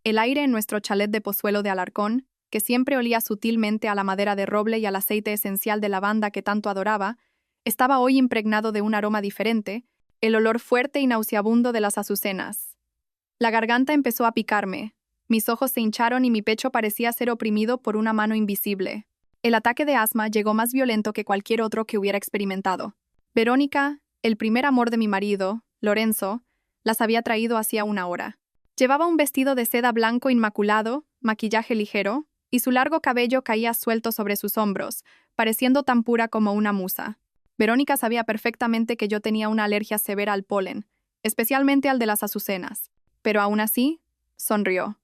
El aire en nuestro chalet de Pozuelo de Alarcón, que siempre olía sutilmente a la madera de roble y al aceite esencial de lavanda que tanto adoraba, estaba hoy impregnado de un aroma diferente, el olor fuerte y nauseabundo de las azucenas. La garganta empezó a picarme, mis ojos se hincharon y mi pecho parecía ser oprimido por una mano invisible. El ataque de asma llegó más violento que cualquier otro que hubiera experimentado. Verónica, el primer amor de mi marido, Lorenzo, las había traído hacía una hora. Llevaba un vestido de seda blanco inmaculado, maquillaje ligero, y su largo cabello caía suelto sobre sus hombros, pareciendo tan pura como una musa. Verónica sabía perfectamente que yo tenía una alergia severa al polen, especialmente al de las azucenas, pero aún así, sonrió.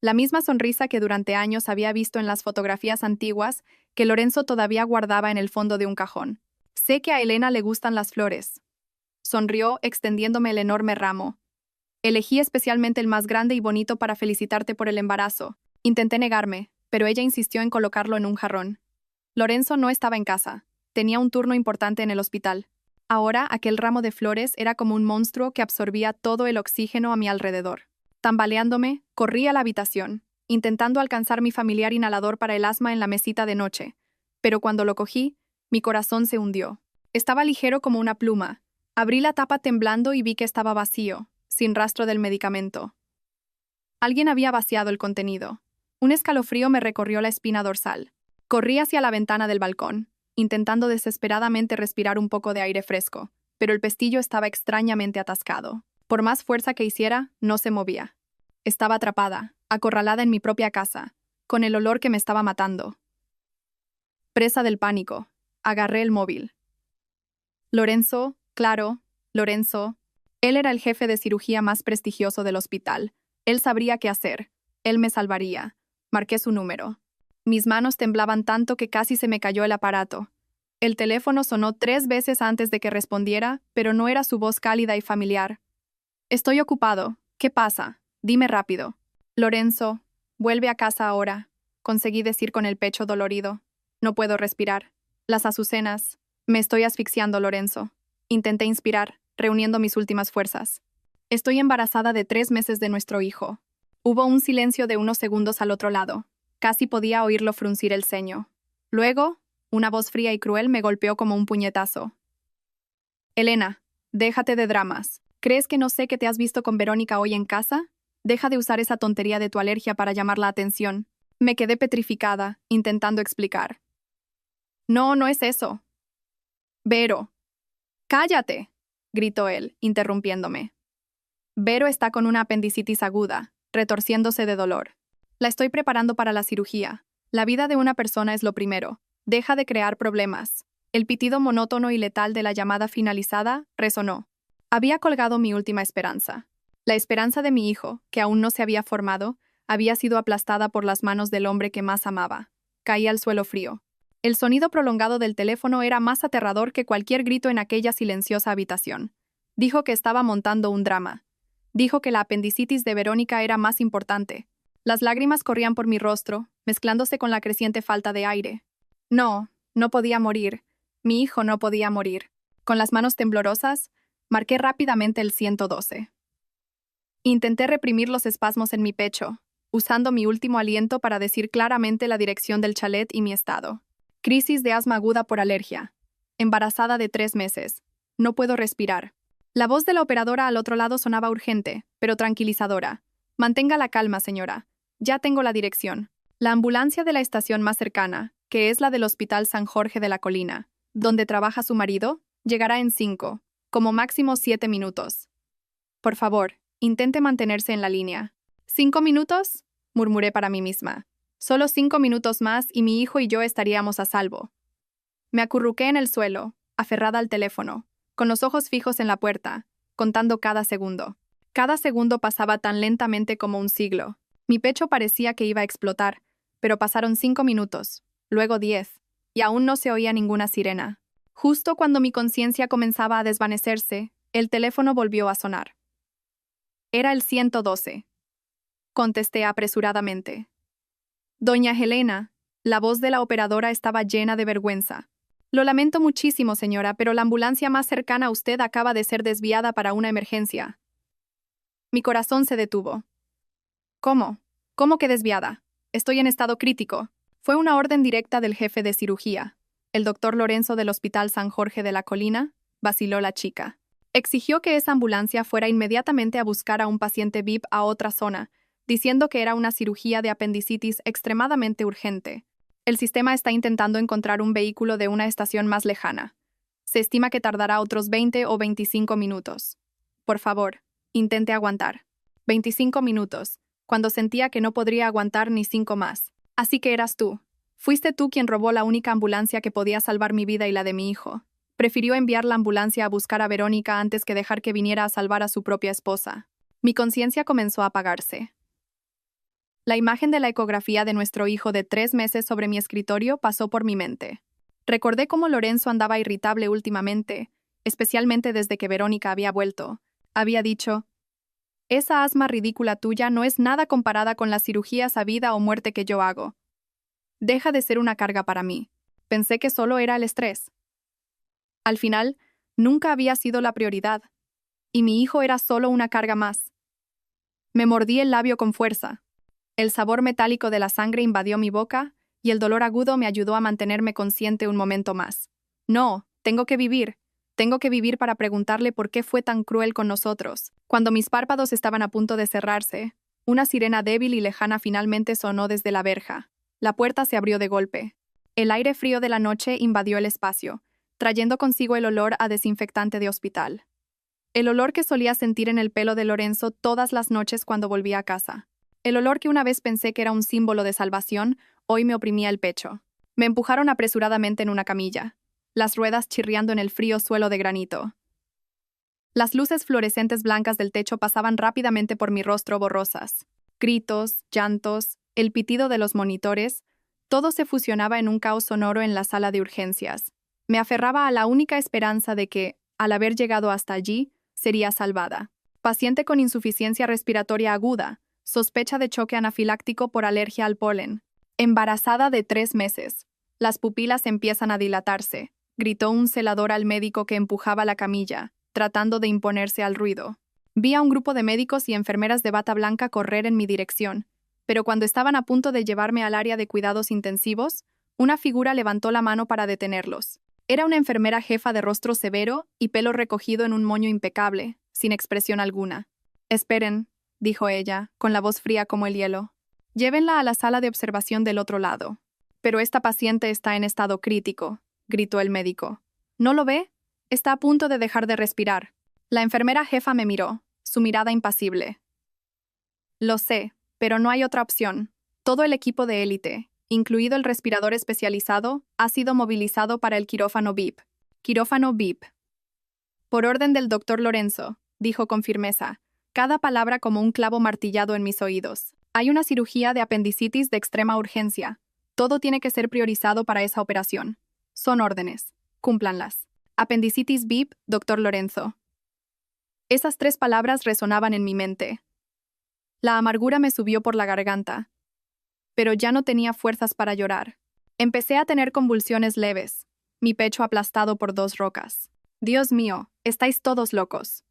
La misma sonrisa que durante años había visto en las fotografías antiguas que Lorenzo todavía guardaba en el fondo de un cajón. Sé que a Elena le gustan las flores. Sonrió, extendiéndome el enorme ramo. Elegí especialmente el más grande y bonito para felicitarte por el embarazo. Intenté negarme, pero ella insistió en colocarlo en un jarrón. Lorenzo no estaba en casa. Tenía un turno importante en el hospital. Ahora aquel ramo de flores era como un monstruo que absorbía todo el oxígeno a mi alrededor. Tambaleándome, corrí a la habitación, intentando alcanzar mi familiar inhalador para el asma en la mesita de noche, pero cuando lo cogí, mi corazón se hundió. Estaba ligero como una pluma. Abrí la tapa temblando y vi que estaba vacío, sin rastro del medicamento. Alguien había vaciado el contenido. Un escalofrío me recorrió la espina dorsal. Corrí hacia la ventana del balcón, intentando desesperadamente respirar un poco de aire fresco, pero el pestillo estaba extrañamente atascado. Por más fuerza que hiciera, no se movía. Estaba atrapada, acorralada en mi propia casa, con el olor que me estaba matando. Presa del pánico, agarré el móvil. Lorenzo, claro, Lorenzo. Él era el jefe de cirugía más prestigioso del hospital. Él sabría qué hacer. Él me salvaría. Marqué su número. Mis manos temblaban tanto que casi se me cayó el aparato. El teléfono sonó 3 veces antes de que respondiera, pero no era su voz cálida y familiar. Estoy ocupado. ¿Qué pasa? Dime rápido. Lorenzo, vuelve a casa ahora. Conseguí decir con el pecho dolorido. No puedo respirar. Las azucenas. Me estoy asfixiando, Lorenzo. Intenté inspirar, reuniendo mis últimas fuerzas. Estoy embarazada de 3 meses de nuestro hijo. Hubo un silencio de unos segundos al otro lado. Casi podía oírlo fruncir el ceño. Luego, una voz fría y cruel me golpeó como un puñetazo. Elena, déjate de dramas. ¿Crees que no sé que te has visto con Verónica hoy en casa? Deja de usar esa tontería de tu alergia para llamar la atención. Me quedé petrificada, intentando explicar. No, no es eso. Vero. ¡Cállate!, gritó él, interrumpiéndome. Vero está con una apendicitis aguda, retorciéndose de dolor. La estoy preparando para la cirugía. La vida de una persona es lo primero. Deja de crear problemas. El pitido monótono y letal de la llamada finalizada resonó. Había colgado mi última esperanza. La esperanza de mi hijo, que aún no se había formado, había sido aplastada por las manos del hombre que más amaba. Caí al suelo frío. El sonido prolongado del teléfono era más aterrador que cualquier grito en aquella silenciosa habitación. Dijo que estaba montando un drama. Dijo que la apendicitis de Verónica era más importante. Las lágrimas corrían por mi rostro, mezclándose con la creciente falta de aire. No, no podía morir. Mi hijo no podía morir. Con las manos temblorosas, marqué rápidamente el 112. Intenté reprimir los espasmos en mi pecho, usando mi último aliento para decir claramente la dirección del chalet y mi estado. Crisis de asma aguda por alergia. Embarazada de 3 meses. No puedo respirar. La voz de la operadora al otro lado sonaba urgente, pero tranquilizadora. Mantenga la calma, señora. Ya tengo la dirección. La ambulancia de la estación más cercana, que es la del Hospital San Jorge de la Colina, donde trabaja su marido, llegará en 5, como máximo 7 minutos. Por favor, intente mantenerse en la línea. ¿5 minutos? Murmuré para mí misma. Solo 5 minutos más y mi hijo y yo estaríamos a salvo. Me acurruqué en el suelo, aferrada al teléfono, con los ojos fijos en la puerta, contando cada segundo. Cada segundo pasaba tan lentamente como un siglo. Mi pecho parecía que iba a explotar, pero pasaron 5 minutos, luego 10, y aún no se oía ninguna sirena. Justo cuando mi conciencia comenzaba a desvanecerse, el teléfono volvió a sonar. Era el 112. Contesté apresuradamente. Doña Helena, la voz de la operadora estaba llena de vergüenza. Lo lamento muchísimo, señora, pero la ambulancia más cercana a usted acaba de ser desviada para una emergencia. Mi corazón se detuvo. ¿Cómo? ¿Cómo que desviada? Estoy en estado crítico. Fue una orden directa del jefe de cirugía. El doctor Lorenzo del Hospital San Jorge de la Colina, vaciló la chica. Exigió que esa ambulancia fuera inmediatamente a buscar a un paciente VIP a otra zona, diciendo que era una cirugía de apendicitis extremadamente urgente. El sistema está intentando encontrar un vehículo de una estación más lejana. Se estima que tardará otros 20 o 25 minutos. Por favor, intente aguantar. 25 minutos, cuando sentía que no podría aguantar ni 5 más. Así que eras tú. Fuiste tú quien robó la única ambulancia que podía salvar mi vida y la de mi hijo. Prefirió enviar la ambulancia a buscar a Verónica antes que dejar que viniera a salvar a su propia esposa. Mi conciencia comenzó a apagarse. La imagen de la ecografía de nuestro hijo de 3 meses sobre mi escritorio pasó por mi mente. Recordé cómo Lorenzo andaba irritable últimamente, especialmente desde que Verónica había vuelto. Había dicho: esa asma ridícula tuya no es nada comparada con las cirugías a vida o muerte que yo hago. Deja de ser una carga para mí. Pensé que solo era el estrés. Al final, nunca había sido la prioridad, y mi hijo era solo una carga más. Me mordí el labio con fuerza. El sabor metálico de la sangre invadió mi boca, y el dolor agudo me ayudó a mantenerme consciente un momento más. No, tengo que vivir. Tengo que vivir para preguntarle por qué fue tan cruel con nosotros. Cuando mis párpados estaban a punto de cerrarse, una sirena débil y lejana finalmente sonó desde la verja. La puerta se abrió de golpe. El aire frío de la noche invadió el espacio, trayendo consigo el olor a desinfectante de hospital. El olor que solía sentir en el pelo de Lorenzo todas las noches cuando volvía a casa. El olor que una vez pensé que era un símbolo de salvación, hoy me oprimía el pecho. Me empujaron apresuradamente en una camilla, las ruedas chirriando en el frío suelo de granito. Las luces fluorescentes blancas del techo pasaban rápidamente por mi rostro borrosas. Gritos, llantos, el pitido de los monitores, todo se fusionaba en un caos sonoro en la sala de urgencias. Me aferraba a la única esperanza de que, al haber llegado hasta allí, sería salvada. Paciente con insuficiencia respiratoria aguda, sospecha de choque anafiláctico por alergia al polen. Embarazada de 3 meses. Las pupilas empiezan a dilatarse, gritó un celador al médico que empujaba la camilla, tratando de imponerse al ruido. Vi a un grupo de médicos y enfermeras de bata blanca correr en mi dirección, pero cuando estaban a punto de llevarme al área de cuidados intensivos, una figura levantó la mano para detenerlos. Era una enfermera jefa de rostro severo y pelo recogido en un moño impecable, sin expresión alguna. «Esperen», dijo ella, con la voz fría como el hielo. «Llévenla a la sala de observación del otro lado». «Pero esta paciente está en estado crítico», gritó el médico. «¿No lo ve? Está a punto de dejar de respirar». La enfermera jefa me miró, su mirada impasible. «Lo sé, pero no hay otra opción. Todo el equipo de élite, incluido el respirador especializado, ha sido movilizado para el quirófano VIP. Quirófano VIP. Por orden del doctor Lorenzo», dijo con firmeza, cada palabra como un clavo martillado en mis oídos. «Hay una cirugía de apendicitis de extrema urgencia. Todo tiene que ser priorizado para esa operación. Son órdenes. Cúmplanlas. Apendicitis VIP, doctor Lorenzo». Esas 3 palabras resonaban en mi mente. La amargura me subió por la garganta. Pero ya no tenía fuerzas para llorar. Empecé a tener convulsiones leves, mi pecho aplastado por 2 rocas. «Dios mío, estáis todos locos».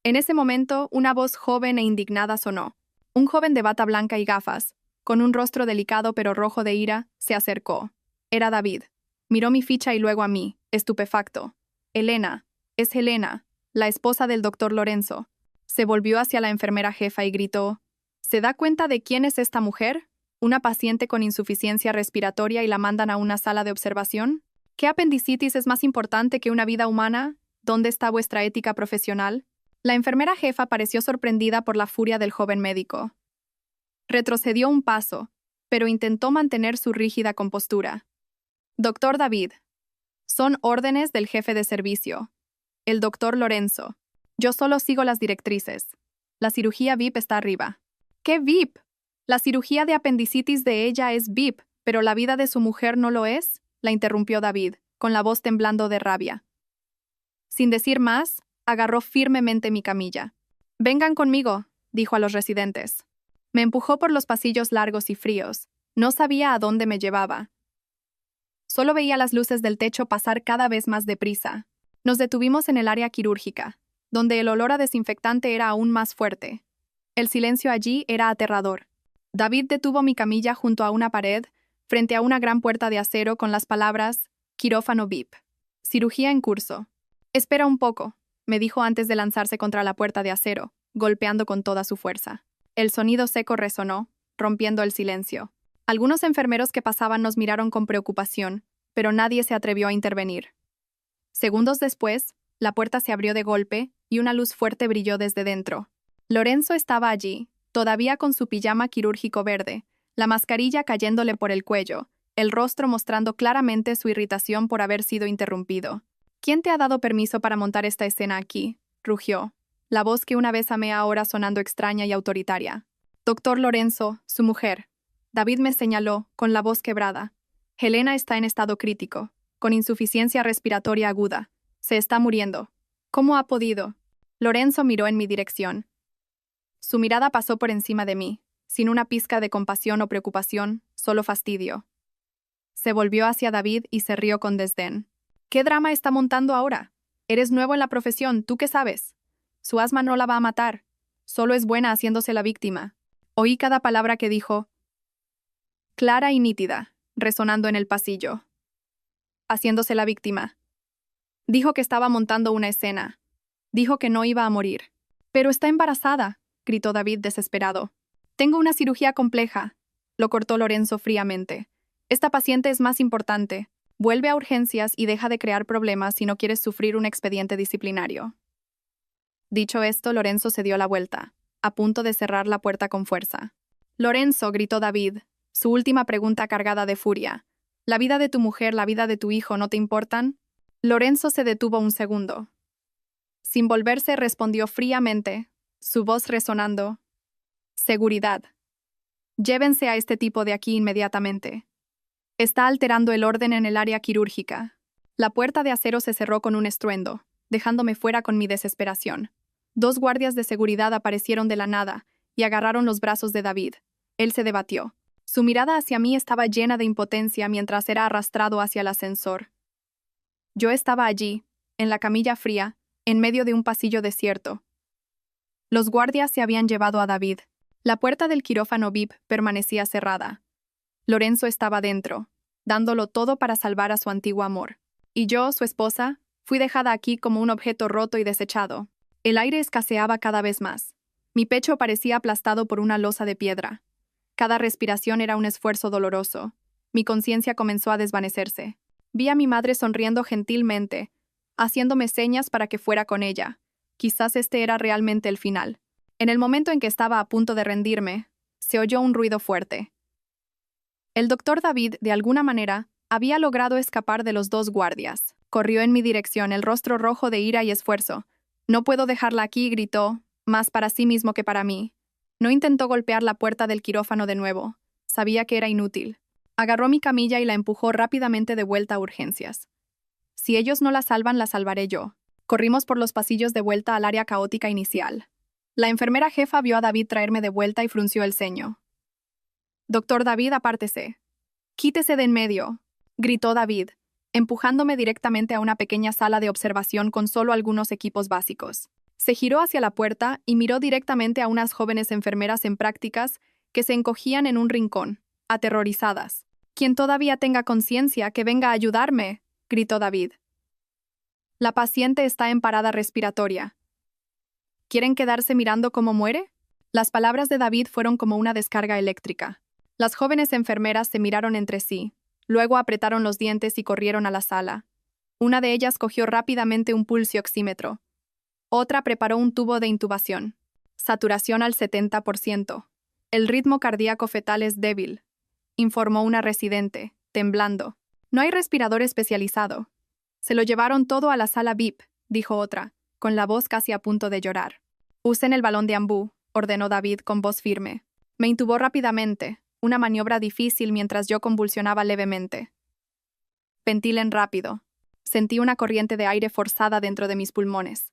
En ese momento, una voz joven e indignada sonó. Un joven de bata blanca y gafas, con un rostro delicado pero rojo de ira, se acercó. Era David. Miró mi ficha y luego a mí, estupefacto. «Helena, es Helena, la esposa del doctor Lorenzo». Se volvió hacia la enfermera jefa y gritó: «¿Se da cuenta de quién es esta mujer? ¿Una paciente con insuficiencia respiratoria y la mandan a una sala de observación? ¿Qué apendicitis es más importante que una vida humana? ¿Dónde está vuestra ética profesional?». La enfermera jefa pareció sorprendida por la furia del joven médico. Retrocedió un paso, pero intentó mantener su rígida compostura. «Doctor David, son órdenes del jefe de servicio, el doctor Lorenzo. Yo solo sigo las directrices. La cirugía VIP está arriba». «¿Qué VIP? La cirugía de apendicitis de ella es VIP, pero la vida de su mujer no lo es», la interrumpió David, con la voz temblando de rabia. Sin decir más, agarró firmemente mi camilla. «Vengan conmigo», dijo a los residentes. Me empujó por los pasillos largos y fríos. No sabía a dónde me llevaba. Solo veía las luces del techo pasar cada vez más deprisa. Nos detuvimos en el área quirúrgica, donde el olor a desinfectante era aún más fuerte. El silencio allí era aterrador. David detuvo mi camilla junto a una pared, frente a una gran puerta de acero con las palabras «Quirófano VIP. Cirugía en curso». «Espera un poco», me dijo antes de lanzarse contra la puerta de acero, golpeando con toda su fuerza. El sonido seco resonó, rompiendo el silencio. Algunos enfermeros que pasaban nos miraron con preocupación, pero nadie se atrevió a intervenir. Segundos después, la puerta se abrió de golpe y una luz fuerte brilló desde dentro. Lorenzo estaba allí, todavía con su pijama quirúrgico verde, la mascarilla cayéndole por el cuello, el rostro mostrando claramente su irritación por haber sido interrumpido. «¿Quién te ha dado permiso para montar esta escena aquí?», rugió, la voz que una vez amé ahora sonando extraña y autoritaria. «Doctor Lorenzo, su mujer». David me señaló, con la voz quebrada. «Helena está en estado crítico, con insuficiencia respiratoria aguda. Se está muriendo». «¿Cómo ha podido?». Lorenzo miró en mi dirección. Su mirada pasó por encima de mí, sin una pizca de compasión o preocupación, solo fastidio. Se volvió hacia David y se rió con desdén. «¿Qué drama está montando ahora? Eres nuevo en la profesión, ¿tú qué sabes? Su asma no la va a matar. Solo es buena haciéndose la víctima». Oí cada palabra que dijo, clara y nítida, resonando en el pasillo. Haciéndose la víctima. Dijo que estaba montando una escena. Dijo que no iba a morir. «Pero está embarazada», gritó David desesperado. «Tengo una cirugía compleja», lo cortó Lorenzo fríamente. «Esta paciente es más importante. Vuelve a urgencias y deja de crear problemas si no quieres sufrir un expediente disciplinario». Dicho esto, Lorenzo se dio la vuelta, a punto de cerrar la puerta con fuerza. «Lorenzo», gritó David, su última pregunta cargada de furia. «¿La vida de tu mujer, la vida de tu hijo no te importan?». Lorenzo se detuvo un segundo. Sin volverse, respondió fríamente, su voz resonando. «Seguridad. Llévense a este tipo de aquí inmediatamente. Está alterando el orden en el área quirúrgica». La puerta de acero se cerró con un estruendo, dejándome fuera con mi desesperación. 2 guardias de seguridad aparecieron de la nada y agarraron los brazos de David. Él se debatió. Su mirada hacia mí estaba llena de impotencia mientras era arrastrado hacia el ascensor. Yo estaba allí, en la camilla fría, en medio de un pasillo desierto. Los guardias se habían llevado a David. La puerta del quirófano VIP permanecía cerrada. Lorenzo estaba dentro, dándolo todo para salvar a su antiguo amor. Y yo, su esposa, fui dejada aquí como un objeto roto y desechado. El aire escaseaba cada vez más. Mi pecho parecía aplastado por una losa de piedra. Cada respiración era un esfuerzo doloroso. Mi conciencia comenzó a desvanecerse. Vi a mi madre sonriendo gentilmente, haciéndome señas para que fuera con ella. Quizás este era realmente el final. En el momento en que estaba a punto de rendirme, se oyó un ruido fuerte. El doctor David, de alguna manera, había logrado escapar de los 2 guardias. Corrió en mi dirección, el rostro rojo de ira y esfuerzo. «No puedo dejarla aquí», gritó, más para sí mismo que para mí. No intentó golpear la puerta del quirófano de nuevo. Sabía que era inútil. Agarró mi camilla y la empujó rápidamente de vuelta a urgencias. «Si ellos no la salvan, la salvaré yo». Corrimos por los pasillos de vuelta al área caótica inicial. La enfermera jefa vio a David traerme de vuelta y frunció el ceño. «Doctor David, apártese». «Quítese de en medio», gritó David, empujándome directamente a una pequeña sala de observación con solo algunos equipos básicos. Se giró hacia la puerta y miró directamente a unas jóvenes enfermeras en prácticas que se encogían en un rincón, aterrorizadas. «Quien todavía tenga conciencia, que venga a ayudarme», gritó David. «La paciente está en parada respiratoria». «¿Quieren quedarse mirando cómo muere?». Las palabras de David fueron como una descarga eléctrica. Las jóvenes enfermeras se miraron entre sí, luego apretaron los dientes y corrieron a la sala. Una de ellas cogió rápidamente un pulsioxímetro. Otra preparó un tubo de intubación. «Saturación al 70%. El ritmo cardíaco fetal es débil», informó una residente, temblando. «No hay respirador especializado». «Se lo llevaron todo a la sala VIP», dijo otra, con la voz casi a punto de llorar. «Usen el balón de ambú», ordenó David con voz firme. Me intubó rápidamente, una maniobra difícil mientras yo convulsionaba levemente. «Ventilen rápido». Sentí una corriente de aire forzada dentro de mis pulmones.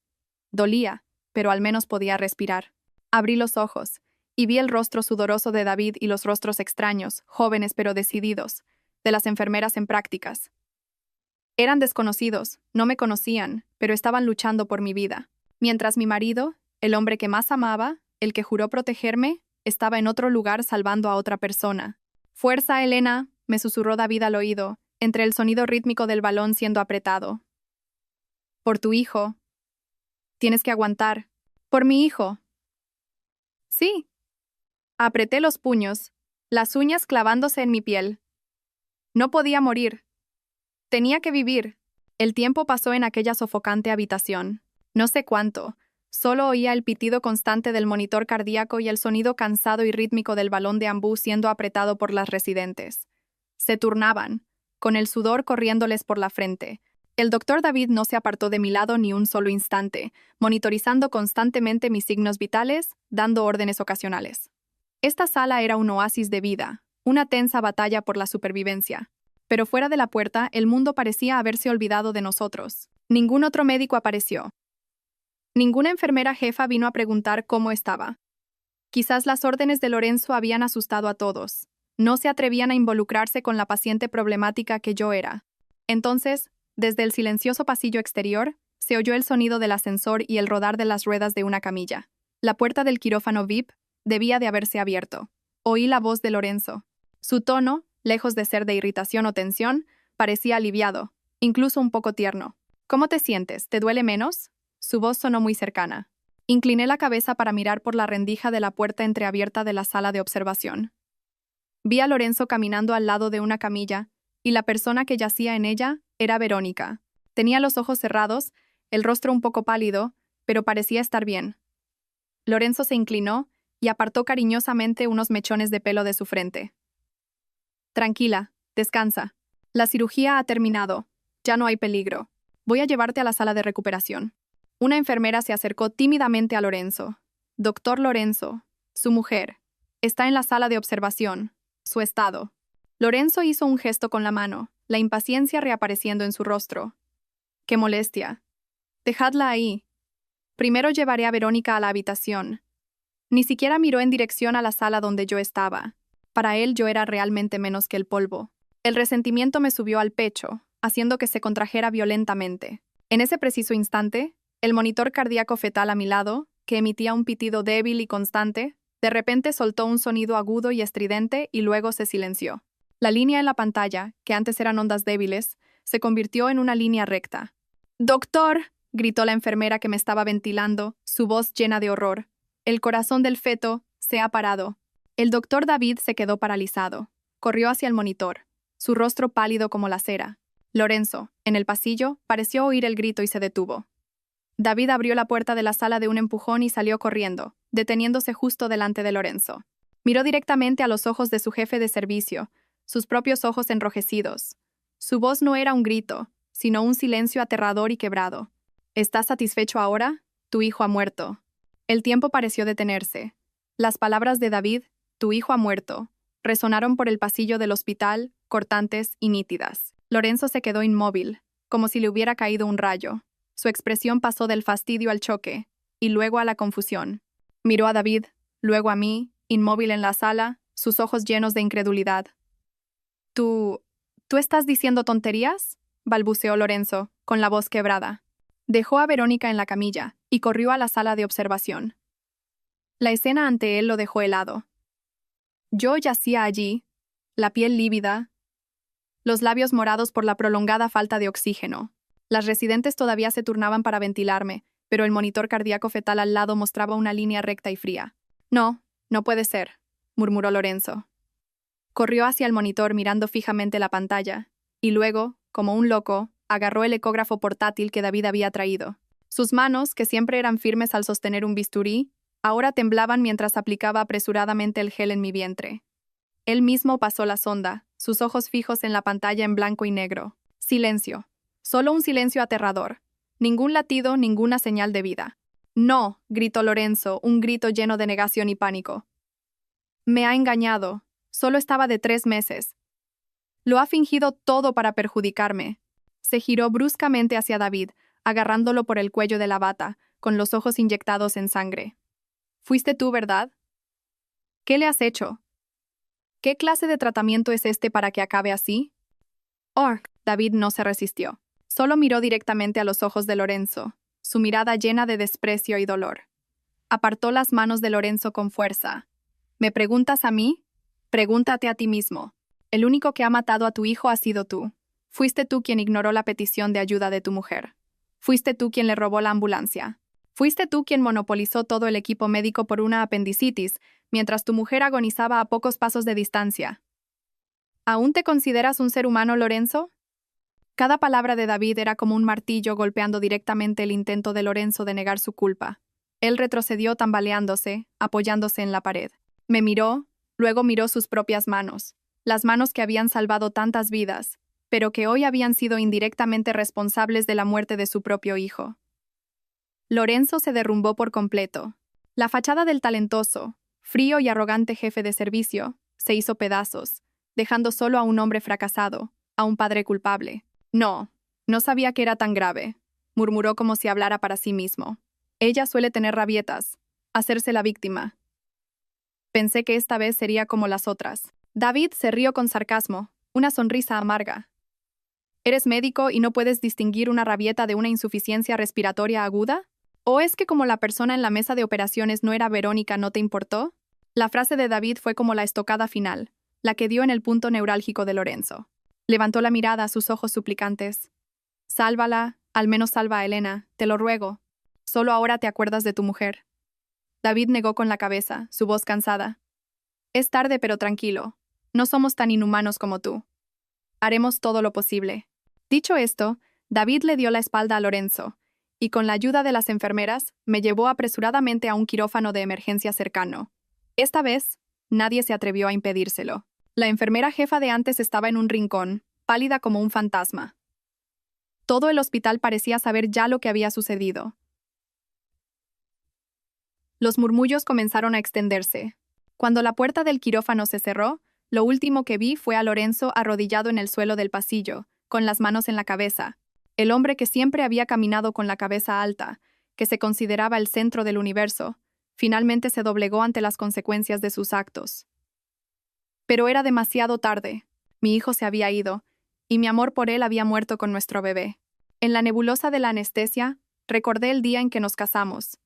Dolía, pero al menos podía respirar. Abrí los ojos y vi el rostro sudoroso de David y los rostros extraños, jóvenes pero decididos, de las enfermeras en prácticas. Eran desconocidos, no me conocían, pero estaban luchando por mi vida. Mientras mi marido, el hombre que más amaba, el que juró protegerme, estaba en otro lugar salvando a otra persona. «Fuerza, Elena», me susurró David al oído, entre el sonido rítmico del balón siendo apretado. «Por tu hijo. Tienes que aguantar. Por mi hijo». «Sí». Apreté los puños, las uñas clavándose en mi piel. No podía morir. Tenía que vivir. El tiempo pasó en aquella sofocante habitación. No sé cuánto. Solo oía el pitido constante del monitor cardíaco y el sonido cansado y rítmico del balón de ambú siendo apretado por las residentes. Se turnaban, con el sudor corriéndoles por la frente. El doctor David no se apartó de mi lado ni un solo instante, monitorizando constantemente mis signos vitales, dando órdenes ocasionales. Esta sala era un oasis de vida, una tensa batalla por la supervivencia. Pero fuera de la puerta, el mundo parecía haberse olvidado de nosotros. Ningún otro médico apareció. Ninguna enfermera jefa vino a preguntar cómo estaba. Quizás las órdenes de Lorenzo habían asustado a todos. No se atrevían a involucrarse con la paciente problemática que yo era. Entonces, desde el silencioso pasillo exterior, se oyó el sonido del ascensor y el rodar de las ruedas de una camilla. La puerta del quirófano VIP debía de haberse abierto. Oí la voz de Lorenzo. Su tono, lejos de ser de irritación o tensión, parecía aliviado, incluso un poco tierno. «¿Cómo te sientes? ¿Te duele menos?» Su voz sonó muy cercana. Incliné la cabeza para mirar por la rendija de la puerta entreabierta de la sala de observación. Vi a Lorenzo caminando al lado de una camilla, y la persona que yacía en ella era Verónica. Tenía los ojos cerrados, el rostro un poco pálido, pero parecía estar bien. Lorenzo se inclinó y apartó cariñosamente unos mechones de pelo de su frente. «Tranquila, descansa. La cirugía ha terminado. Ya no hay peligro. Voy a llevarte a la sala de recuperación». Una enfermera se acercó tímidamente a Lorenzo. «Doctor Lorenzo, su mujer, está en la sala de observación. Su estado». Lorenzo hizo un gesto con la mano, la impaciencia reapareciendo en su rostro. «Qué molestia. Dejadla ahí. Primero llevaré a Verónica a la habitación». Ni siquiera miró en dirección a la sala donde yo estaba. Para él yo era realmente menos que el polvo. El resentimiento me subió al pecho, haciendo que se contrajera violentamente. En ese preciso instante, el monitor cardíaco fetal a mi lado, que emitía un pitido débil y constante, de repente soltó un sonido agudo y estridente y luego se silenció. La línea en la pantalla, que antes eran ondas débiles, se convirtió en una línea recta. «¡Doctor!», gritó la enfermera que me estaba ventilando, su voz llena de horror. «El corazón del feto se ha parado». El doctor David se quedó paralizado. Corrió hacia el monitor, su rostro pálido como la cera. Lorenzo, en el pasillo, pareció oír el grito y se detuvo. David abrió la puerta de la sala de un empujón y salió corriendo, deteniéndose justo delante de Lorenzo. Miró directamente a los ojos de su jefe de servicio, sus propios ojos enrojecidos. Su voz no era un grito, sino un silencio aterrador y quebrado. «¿Estás satisfecho ahora? Tu hijo ha muerto». El tiempo pareció detenerse. Las palabras de David, «tu hijo ha muerto», resonaron por el pasillo del hospital, cortantes y nítidas. Lorenzo se quedó inmóvil, como si le hubiera caído un rayo. Su expresión pasó del fastidio al choque, y luego a la confusión. Miró a David, luego a mí, inmóvil en la sala, sus ojos llenos de incredulidad. ¿Tú estás diciendo tonterías?», balbuceó Lorenzo, con la voz quebrada. Dejó a Verónica en la camilla y corrió a la sala de observación. La escena ante él lo dejó helado. Yo yacía allí, la piel lívida, los labios morados por la prolongada falta de oxígeno. Las residentes todavía se turnaban para ventilarme, pero el monitor cardíaco fetal al lado mostraba una línea recta y fría. «No, no puede ser», murmuró Lorenzo. Corrió hacia el monitor mirando fijamente la pantalla, y luego, como un loco, agarró el ecógrafo portátil que David había traído. Sus manos, que siempre eran firmes al sostener un bisturí, ahora temblaban mientras aplicaba apresuradamente el gel en mi vientre. Él mismo pasó la sonda, sus ojos fijos en la pantalla en blanco y negro. Silencio. Solo un silencio aterrador. Ningún latido, ninguna señal de vida. «No», gritó Lorenzo, un grito lleno de negación y pánico. «Me ha engañado. Solo estaba de 3 meses. Lo ha fingido todo para perjudicarme». Se giró bruscamente hacia David, agarrándolo por el cuello de la bata, con los ojos inyectados en sangre. «Fuiste tú, ¿verdad? ¿Qué le has hecho? ¿Qué clase de tratamiento es este para que acabe así?» David no se resistió. Solo miró directamente a los ojos de Lorenzo, su mirada llena de desprecio y dolor. Apartó las manos de Lorenzo con fuerza. ¿Me preguntas a mí? Pregúntate a ti mismo. El único que ha matado a tu hijo ha sido tú. Fuiste tú quien ignoró la petición de ayuda de tu mujer. Fuiste tú quien le robó la ambulancia. Fuiste tú quien monopolizó todo el equipo médico por una apendicitis, mientras tu mujer agonizaba a pocos pasos de distancia. ¿Aún te consideras un ser humano, Lorenzo? Cada palabra de David era como un martillo golpeando directamente el intento de Lorenzo de negar su culpa. Él retrocedió tambaleándose, apoyándose en la pared. Me miró, luego miró sus propias manos, las manos que habían salvado tantas vidas, pero que hoy habían sido indirectamente responsables de la muerte de su propio hijo. Lorenzo se derrumbó por completo. La fachada del talentoso, frío y arrogante jefe de servicio se hizo pedazos, dejando solo a un hombre fracasado, a un padre culpable. No sabía que era tan grave, murmuró como si hablara para sí mismo. Ella suele tener rabietas, hacerse la víctima. Pensé que esta vez sería como las otras. David se rió con sarcasmo, una sonrisa amarga. ¿Eres médico y no puedes distinguir una rabieta de una insuficiencia respiratoria aguda? ¿O es que como la persona en la mesa de operaciones no era Verónica, no te importó? La frase de David fue como la estocada final, la que dio en el punto neurálgico de Lorenzo. Levantó la mirada a sus ojos suplicantes. Sálvala, al menos salva a Elena, te lo ruego. Solo ahora te acuerdas de tu mujer. David negó con la cabeza, su voz cansada. Es tarde pero tranquilo. No somos tan inhumanos como tú. Haremos todo lo posible. Dicho esto, David le dio la espalda a Lorenzo, y con la ayuda de las enfermeras, me llevó apresuradamente a un quirófano de emergencia cercano. Esta vez, nadie se atrevió a impedírselo. La enfermera jefa de antes estaba en un rincón, pálida como un fantasma. Todo el hospital parecía saber ya lo que había sucedido. Los murmullos comenzaron a extenderse. Cuando la puerta del quirófano se cerró, lo último que vi fue a Lorenzo arrodillado en el suelo del pasillo, con las manos en la cabeza. El hombre que siempre había caminado con la cabeza alta, que se consideraba el centro del universo, finalmente se doblegó ante las consecuencias de sus actos. Pero era demasiado tarde. Mi hijo se había ido, y mi amor por él había muerto con nuestro bebé. En la nebulosa de la anestesia, recordé el día en que nos casamos.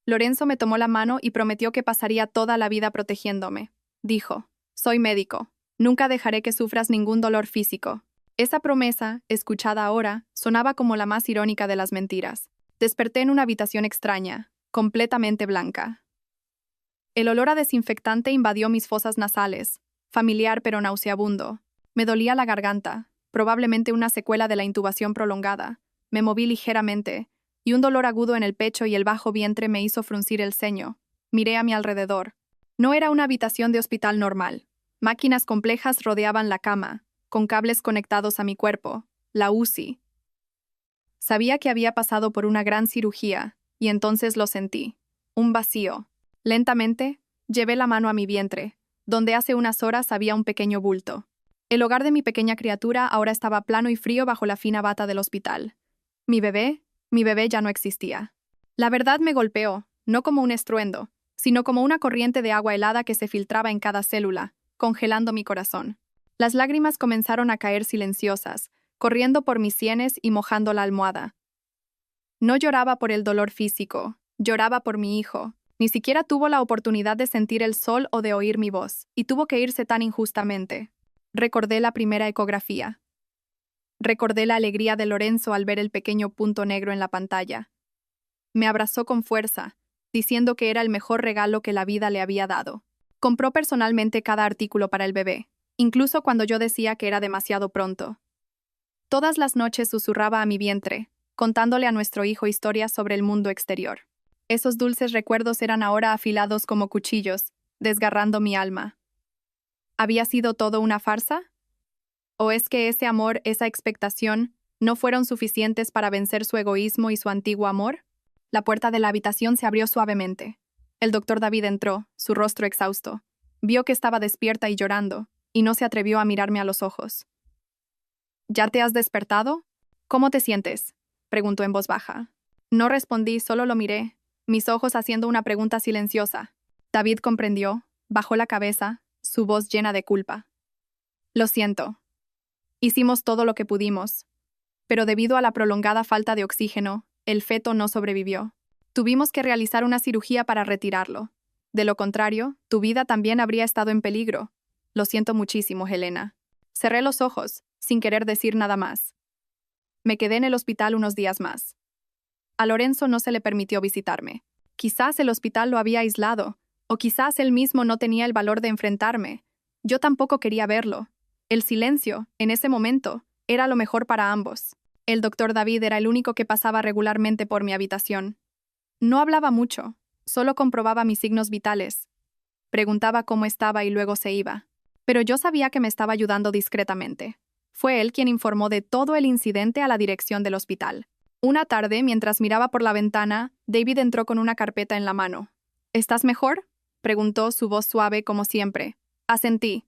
Lorenzo me tomó la mano y prometió que pasaría toda la vida protegiéndome. Dijo, soy médico. Nunca dejaré que sufras ningún dolor físico. Esa promesa, escuchada ahora, sonaba como la más irónica de las mentiras. Desperté en una habitación extraña, completamente blanca. El olor a desinfectante invadió mis fosas nasales, familiar pero nauseabundo. Me dolía la garganta, probablemente una secuela de la intubación prolongada. Me moví ligeramente, y un dolor agudo en el pecho y el bajo vientre me hizo fruncir el ceño. Miré a mi alrededor. No era una habitación de hospital normal. Máquinas complejas rodeaban la cama, con cables conectados a mi cuerpo, la UCI. Sabía que había pasado por una gran cirugía, y entonces lo sentí. Un vacío. Lentamente, llevé la mano a mi vientre, donde hace unas horas había un pequeño bulto. El hogar de mi pequeña criatura ahora estaba plano y frío bajo la fina bata del hospital. Mi bebé ya no existía. La verdad me golpeó, no como un estruendo, sino como una corriente de agua helada que se filtraba en cada célula, congelando mi corazón. Las lágrimas comenzaron a caer silenciosas, corriendo por mis sienes y mojando la almohada. No lloraba por el dolor físico, lloraba por mi hijo. Ni siquiera tuvo la oportunidad de sentir el sol o de oír mi voz, y tuvo que irse tan injustamente. Recordé la primera ecografía. Recordé la alegría de Lorenzo al ver el pequeño punto negro en la pantalla. Me abrazó con fuerza, diciendo que era el mejor regalo que la vida le había dado. Compró personalmente cada artículo para el bebé, incluso cuando yo decía que era demasiado pronto. Todas las noches susurraba a mi vientre, contándole a nuestro hijo historias sobre el mundo exterior. Esos dulces recuerdos eran ahora afilados como cuchillos, desgarrando mi alma. ¿Había sido todo una farsa? ¿O es que ese amor, esa expectación, no fueron suficientes para vencer su egoísmo y su antiguo amor? La puerta de la habitación se abrió suavemente. El doctor David entró, su rostro exhausto. Vio que estaba despierta y llorando, y no se atrevió a mirarme a los ojos. ¿Ya te has despertado? ¿Cómo te sientes?, preguntó en voz baja. No respondí, solo lo miré, mis ojos haciendo una pregunta silenciosa. David comprendió, bajó la cabeza, su voz llena de culpa. Lo siento. Hicimos todo lo que pudimos, pero debido a la prolongada falta de oxígeno, el feto no sobrevivió. Tuvimos que realizar una cirugía para retirarlo. De lo contrario, tu vida también habría estado en peligro. Lo siento muchísimo, Helena. Cerré los ojos, sin querer decir nada más. Me quedé en el hospital unos días más. A Lorenzo no se le permitió visitarme. Quizás el hospital lo había aislado, o quizás él mismo no tenía el valor de enfrentarme. Yo tampoco quería verlo. El silencio, en ese momento, era lo mejor para ambos. El doctor David era el único que pasaba regularmente por mi habitación. No hablaba mucho, solo comprobaba mis signos vitales. Preguntaba cómo estaba y luego se iba. Pero yo sabía que me estaba ayudando discretamente. Fue él quien informó de todo el incidente a la dirección del hospital. Una tarde, mientras miraba por la ventana, David entró con una carpeta en la mano. ¿Estás mejor?, preguntó, su voz suave como siempre. Asentí.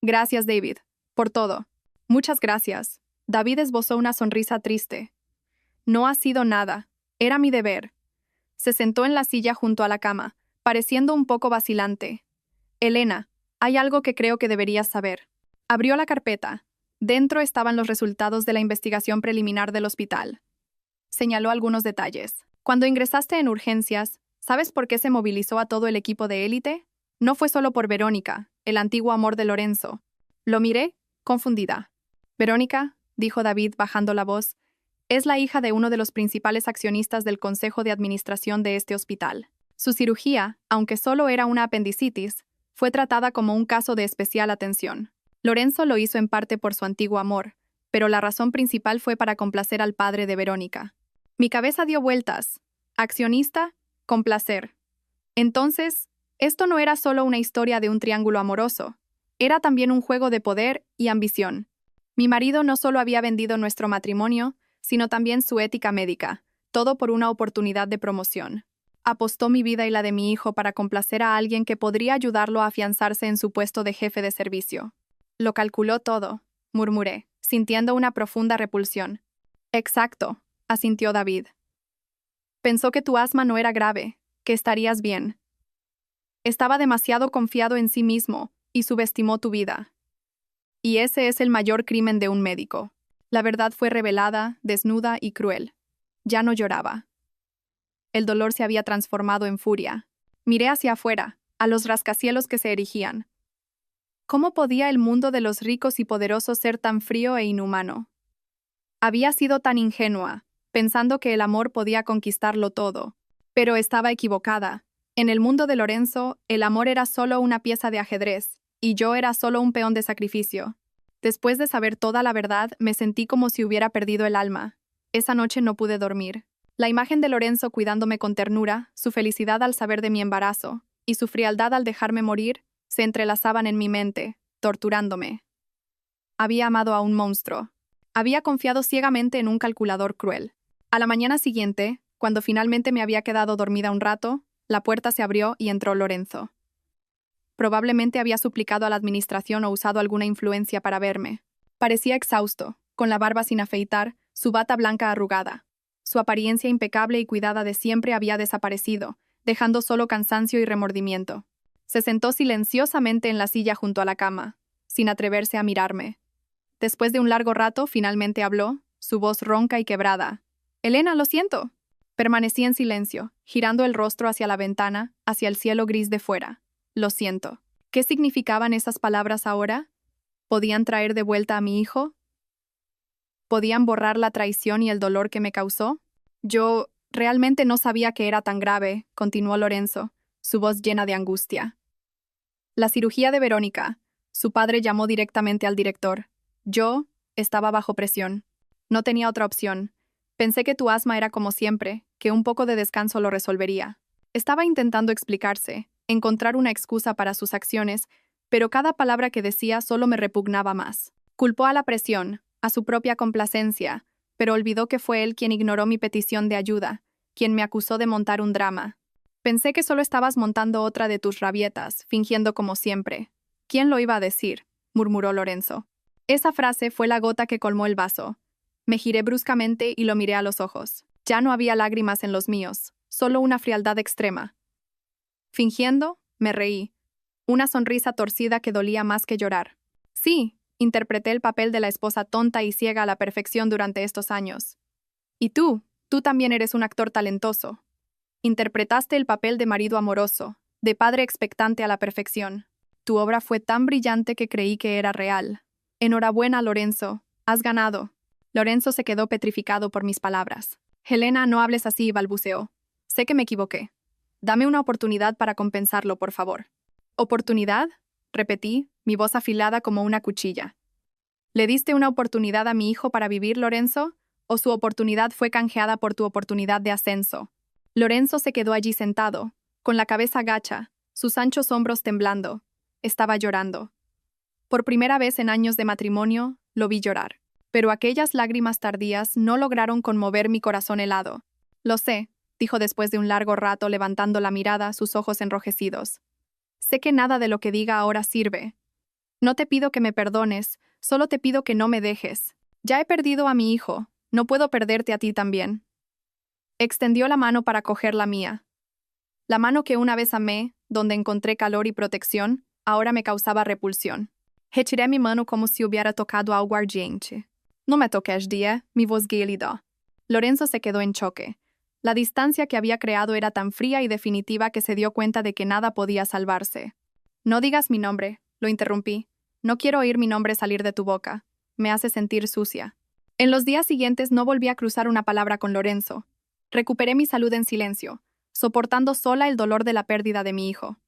Gracias, David, por todo. Muchas gracias. David esbozó una sonrisa triste. No ha sido nada. Era mi deber. Se sentó en la silla junto a la cama, pareciendo un poco vacilante. Helena, hay algo que creo que deberías saber. Abrió la carpeta. Dentro estaban los resultados de la investigación preliminar del hospital. Señaló algunos detalles. Cuando ingresaste en urgencias, ¿sabes por qué se movilizó a todo el equipo de élite? No fue solo por Verónica, el antiguo amor de Lorenzo. Lo miré, confundida. Verónica, dijo David bajando la voz, es la hija de uno de los principales accionistas del consejo de administración de este hospital. Su cirugía, aunque solo era una apendicitis, fue tratada como un caso de especial atención. Lorenzo lo hizo en parte por su antiguo amor, pero la razón principal fue para complacer al padre de Verónica. Mi cabeza dio vueltas. Accionista, complacer. Entonces, esto no era solo una historia de un triángulo amoroso, era también un juego de poder y ambición. Mi marido no solo había vendido nuestro matrimonio, sino también su ética médica, todo por una oportunidad de promoción. Apostó mi vida y la de mi hijo para complacer a alguien que podría ayudarlo a afianzarse en su puesto de jefe de servicio. Lo calculó todo, murmuré, sintiendo una profunda repulsión. Exacto, asintió David. Pensó que tu asma no era grave, que estarías bien. Estaba demasiado confiado en sí mismo y subestimó tu vida. Y ese es el mayor crimen de un médico. La verdad fue revelada, desnuda y cruel. Ya no lloraba. El dolor se había transformado en furia. Miré hacia afuera, a los rascacielos que se erigían. ¿Cómo podía el mundo de los ricos y poderosos ser tan frío e inhumano? Había sido tan ingenua, pensando que el amor podía conquistarlo todo. Pero estaba equivocada. En el mundo de Lorenzo, el amor era solo una pieza de ajedrez, y yo era solo un peón de sacrificio. Después de saber toda la verdad, me sentí como si hubiera perdido el alma. Esa noche no pude dormir. La imagen de Lorenzo cuidándome con ternura, su felicidad al saber de mi embarazo, y su frialdad al dejarme morir, se entrelazaban en mi mente, torturándome. Había amado a un monstruo. Había confiado ciegamente en un calculador cruel. A la mañana siguiente, cuando finalmente me había quedado dormida un rato, la puerta se abrió y entró Lorenzo. Probablemente había suplicado a la administración o usado alguna influencia para verme. Parecía exhausto, con la barba sin afeitar, su bata blanca arrugada. Su apariencia impecable y cuidada de siempre había desaparecido, dejando solo cansancio y remordimiento. Se sentó silenciosamente en la silla junto a la cama, sin atreverse a mirarme. Después de un largo rato, finalmente habló, su voz ronca y quebrada. «Helena, lo siento». Permanecí en silencio, girando el rostro hacia la ventana, hacia el cielo gris de fuera. Lo siento. ¿Qué significaban esas palabras ahora? ¿Podían traer de vuelta a mi hijo? ¿Podían borrar la traición y el dolor que me causó? Yo realmente no sabía que era tan grave, continuó Lorenzo, su voz llena de angustia. La cirugía de Verónica. Su padre llamó directamente al director. Yo estaba bajo presión. No tenía otra opción. Pensé que tu asma era como siempre, que un poco de descanso lo resolvería. Estaba intentando explicarse, encontrar una excusa para sus acciones, pero cada palabra que decía solo me repugnaba más. Culpó a la presión, a su propia complacencia, pero olvidó que fue él quien ignoró mi petición de ayuda, quien me acusó de montar un drama. Pensé que solo estabas montando otra de tus rabietas, fingiendo como siempre. ¿Quién lo iba a decir?, murmuró Lorenzo. Esa frase fue la gota que colmó el vaso. Me giré bruscamente y lo miré a los ojos. Ya no había lágrimas en los míos, solo una frialdad extrema. Fingiendo, me reí. Una sonrisa torcida que dolía más que llorar. Sí, interpreté el papel de la esposa tonta y ciega a la perfección durante estos años. Y tú también eres un actor talentoso. Interpretaste el papel de marido amoroso, de padre expectante a la perfección. Tu obra fue tan brillante que creí que era real. Enhorabuena, Lorenzo. Has ganado. Lorenzo se quedó petrificado por mis palabras. Helena, no hables así, balbuceó. Sé que me equivoqué. Dame una oportunidad para compensarlo, por favor. ¿Oportunidad? Repetí, mi voz afilada como una cuchilla. ¿Le diste una oportunidad a mi hijo para vivir, Lorenzo? ¿O su oportunidad fue canjeada por tu oportunidad de ascenso? Lorenzo se quedó allí sentado, con la cabeza gacha, sus anchos hombros temblando. Estaba llorando. Por primera vez en años de matrimonio, lo vi llorar. Pero aquellas lágrimas tardías no lograron conmover mi corazón helado. Lo sé, dijo después de un largo rato levantando la mirada, sus ojos enrojecidos. Sé que nada de lo que diga ahora sirve. No te pido que me perdones, solo te pido que no me dejes. Ya he perdido a mi hijo, no puedo perderte a ti también. Extendió la mano para coger la mía. La mano que una vez amé, donde encontré calor y protección, ahora me causaba repulsión. Retiré mi mano como si hubiera tocado algo ardiente. No me toques, dije, mi voz gélida. Lorenzo se quedó en choque. La distancia que había creado era tan fría y definitiva que se dio cuenta de que nada podía salvarse. No digas mi nombre, lo interrumpí. No quiero oír mi nombre salir de tu boca. Me hace sentir sucia. En los días siguientes no volví a cruzar una palabra con Lorenzo. Recuperé mi salud en silencio, soportando sola el dolor de la pérdida de mi hijo.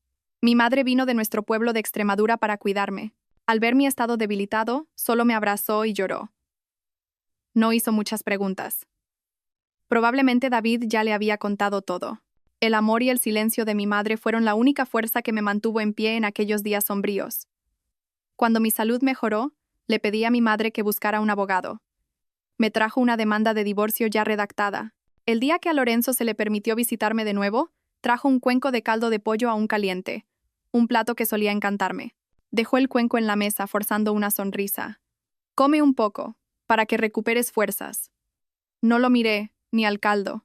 Mi madre vino de nuestro pueblo de Extremadura para cuidarme. Al ver mi estado debilitado, solo me abrazó y lloró. No hizo muchas preguntas. Probablemente David ya le había contado todo. El amor y el silencio de mi madre fueron la única fuerza que me mantuvo en pie en aquellos días sombríos. Cuando mi salud mejoró, le pedí a mi madre que buscara un abogado. Me trajo una demanda de divorcio ya redactada. El día que a Lorenzo se le permitió visitarme de nuevo, trajo un cuenco de caldo de pollo aún caliente, un plato que solía encantarme. Dejó el cuenco en la mesa, forzando una sonrisa. Come un poco, para que recuperes fuerzas. No lo miré, ni al caldo.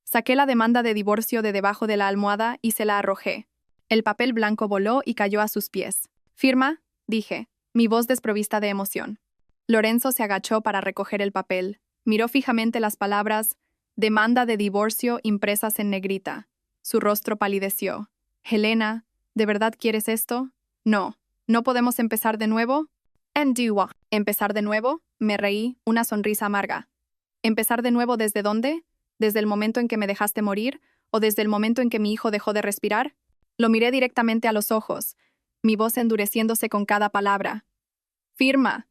Saqué la demanda de divorcio de debajo de la almohada y se la arrojé. El papel blanco voló y cayó a sus pies. «Firma», dije, mi voz desprovista de emoción. Lorenzo se agachó para recoger el papel. Miró fijamente las palabras «demanda de divorcio» impresas en negrita. Su rostro palideció. «Helena, ¿de verdad quieres esto?» «No. ¿No podemos empezar de nuevo?» «¿Empezar de nuevo?» Me reí, una sonrisa amarga. ¿Empezar de nuevo desde dónde? ¿Desde el momento en que me dejaste morir? ¿O desde el momento en que mi hijo dejó de respirar? Lo miré directamente a los ojos, mi voz endureciéndose con cada palabra. «Firma.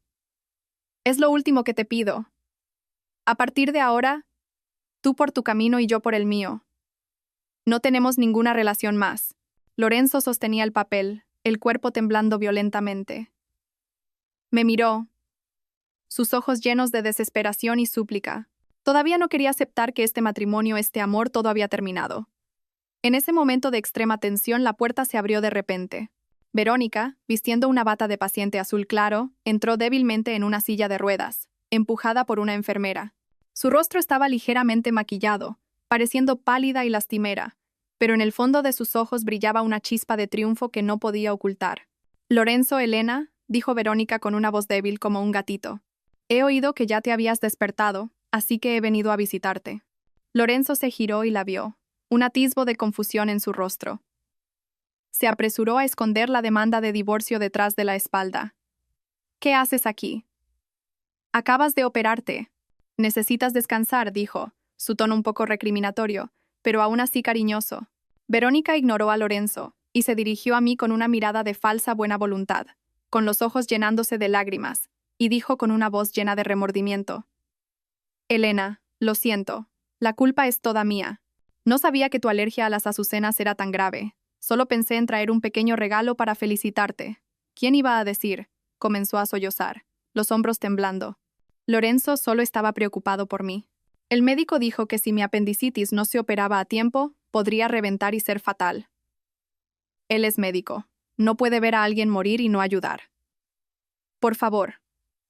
Es lo último que te pido. A partir de ahora, tú por tu camino y yo por el mío. No tenemos ninguna relación más». Lorenzo sostenía el papel, el cuerpo temblando violentamente. Me miró, sus ojos llenos de desesperación y súplica. Todavía no quería aceptar que este matrimonio, este amor, todo había terminado. En ese momento de extrema tensión, la puerta se abrió de repente. Verónica, vistiendo una bata de paciente azul claro, entró débilmente en una silla de ruedas, empujada por una enfermera. Su rostro estaba ligeramente maquillado, pareciendo pálida y lastimera, pero en el fondo de sus ojos brillaba una chispa de triunfo que no podía ocultar. «Lorenzo, Helena», dijo Verónica con una voz débil como un gatito. «He oído que ya te habías despertado, así que he venido a visitarte». Lorenzo se giró y la vio, un atisbo de confusión en su rostro. Se apresuró a esconder la demanda de divorcio detrás de la espalda. «¿Qué haces aquí?» «Acabas de operarte. Necesitas descansar», dijo, su tono un poco recriminatorio, pero aún así cariñoso. Verónica ignoró a Lorenzo y se dirigió a mí con una mirada de falsa buena voluntad, con los ojos llenándose de lágrimas, y dijo con una voz llena de remordimiento: «Helena, lo siento. La culpa es toda mía. No sabía que tu alergia a las azucenas era tan grave. Solo pensé en traer un pequeño regalo para felicitarte». «¿Quién iba a decir?», comenzó a sollozar, los hombros temblando. Lorenzo solo estaba preocupado por mí. El médico dijo que si mi apendicitis no se operaba a tiempo, podría reventar y ser fatal. Él es médico. No puede ver a alguien morir y no ayudar. Por favor,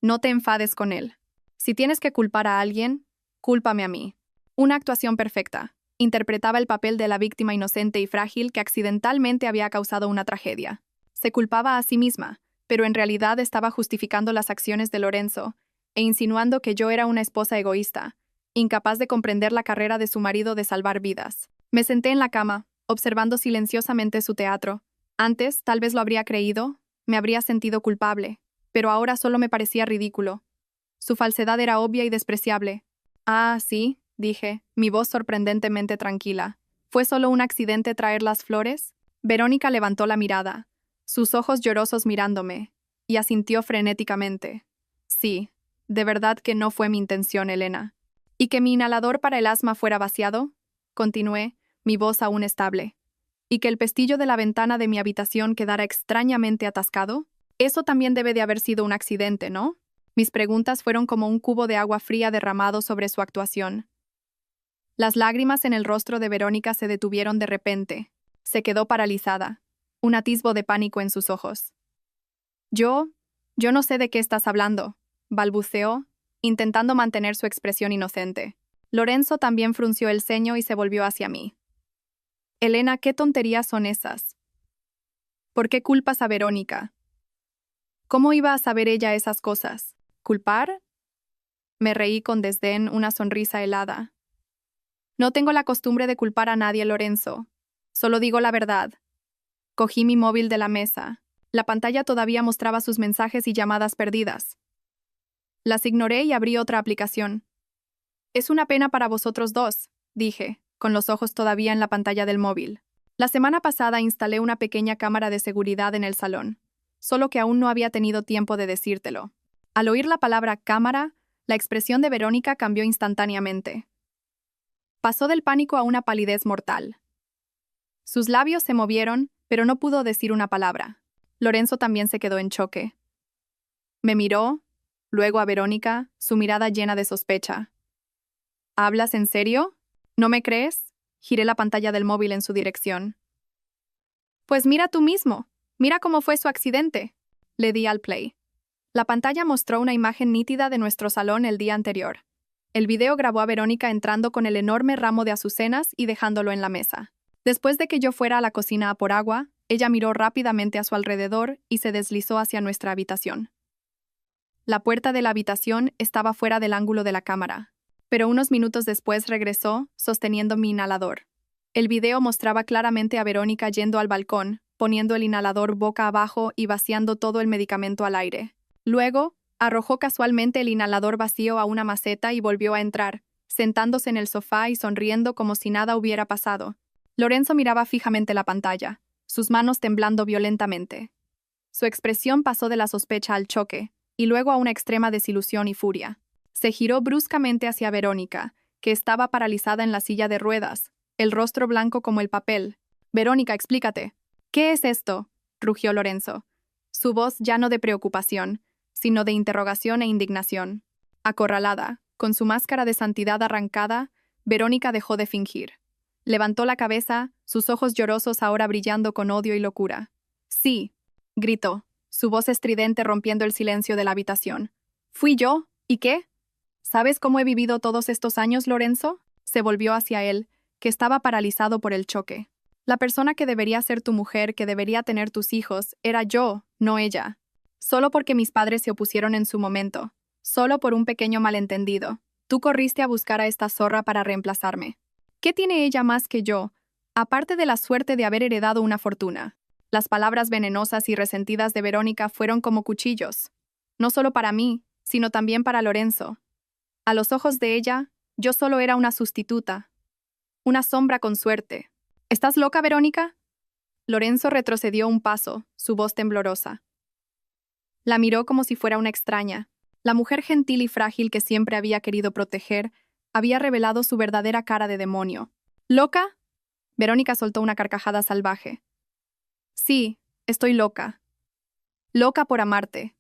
no te enfades con él. Si tienes que culpar a alguien, cúlpame a mí. Una actuación perfecta. Interpretaba el papel de la víctima inocente y frágil que accidentalmente había causado una tragedia. Se culpaba a sí misma, pero en realidad estaba justificando las acciones de Lorenzo e insinuando que yo era una esposa egoísta, incapaz de comprender la carrera de su marido de salvar vidas. Me senté en la cama, observando silenciosamente su teatro. Antes, tal vez lo habría creído, me habría sentido culpable, pero ahora solo me parecía ridículo. Su falsedad era obvia y despreciable. Ah, sí, dije, mi voz sorprendentemente tranquila. ¿Fue solo un accidente traer las flores? Verónica levantó la mirada, sus ojos llorosos mirándome, y asintió frenéticamente. Sí, de verdad que no fue mi intención, Elena. ¿Y que mi inhalador para el asma fuera vaciado? Continué, mi voz aún estable. ¿Y que el pestillo de la ventana de mi habitación quedara extrañamente atascado? Eso también debe de haber sido un accidente, ¿no? Mis preguntas fueron como un cubo de agua fría derramado sobre su actuación. Las lágrimas en el rostro de Verónica se detuvieron de repente. Se quedó paralizada, un atisbo de pánico en sus ojos. Yo no sé de qué estás hablando, balbuceó, intentando mantener su expresión inocente. Lorenzo también frunció el ceño y se volvió hacia mí. Elena, ¿qué tonterías son esas? ¿Por qué culpas a Verónica? ¿Cómo iba a saber ella esas cosas? ¿Culpar? Me reí con desdén, una sonrisa helada. No tengo la costumbre de culpar a nadie, Lorenzo. Solo digo la verdad. Cogí mi móvil de la mesa. La pantalla todavía mostraba sus mensajes y llamadas perdidas. Las ignoré y abrí otra aplicación. Es una pena para vosotros dos, dije, con los ojos todavía en la pantalla del móvil. La semana pasada instalé una pequeña cámara de seguridad en el salón, solo que aún no había tenido tiempo de decírtelo. Al oír la palabra cámara, la expresión de Verónica cambió instantáneamente. Pasó del pánico a una palidez mortal. Sus labios se movieron, pero no pudo decir una palabra. Lorenzo también se quedó en choque. Me miró, luego a Verónica, su mirada llena de sospecha. ¿Hablas en serio? ¿No me crees? Giré la pantalla del móvil en su dirección. Pues mira tú mismo. Mira cómo fue su accidente. Le di al play. La pantalla mostró una imagen nítida de nuestro salón el día anterior. El video grabó a Verónica entrando con el enorme ramo de azucenas y dejándolo en la mesa. Después de que yo fuera a la cocina a por agua, ella miró rápidamente a su alrededor y se deslizó hacia nuestra habitación. La puerta de la habitación estaba fuera del ángulo de la cámara, pero unos minutos después regresó, sosteniendo mi inhalador. El video mostraba claramente a Verónica yendo al balcón, poniendo el inhalador boca abajo y vaciando todo el medicamento al aire. Luego, arrojó casualmente el inhalador vacío a una maceta y volvió a entrar, sentándose en el sofá y sonriendo como si nada hubiera pasado. Lorenzo miraba fijamente la pantalla, sus manos temblando violentamente. Su expresión pasó de la sospecha al choque, y luego a una extrema desilusión y furia. Se giró bruscamente hacia Verónica, que estaba paralizada en la silla de ruedas, el rostro blanco como el papel. «Verónica, explícate». «¿Qué es esto?», rugió Lorenzo. Su voz ya no de preocupación, sino de interrogación e indignación. Acorralada, con su máscara de santidad arrancada, Verónica dejó de fingir. Levantó la cabeza, sus ojos llorosos ahora brillando con odio y locura. «Sí», gritó, su voz estridente rompiendo el silencio de la habitación. «¿Fui yo? ¿Y qué? ¿Sabes cómo he vivido todos estos años, Lorenzo?». Se volvió hacia él, que estaba paralizado por el choque. «La persona que debería ser tu mujer, que debería tener tus hijos, era yo, no ella. Solo porque mis padres se opusieron en su momento. Solo por un pequeño malentendido. Tú corriste a buscar a esta zorra para reemplazarme. ¿Qué tiene ella más que yo, aparte de la suerte de haber heredado una fortuna?». Las palabras venenosas y resentidas de Verónica fueron como cuchillos. No solo para mí, sino también para Lorenzo. A los ojos de ella, yo solo era una sustituta. Una sombra con suerte. «¿Estás loca, Verónica?». Lorenzo retrocedió un paso, su voz temblorosa. La miró como si fuera una extraña. La mujer gentil y frágil que siempre había querido proteger había revelado su verdadera cara de demonio. «¿Loca?». Verónica soltó una carcajada salvaje. «Sí, estoy loca. Loca por amarte.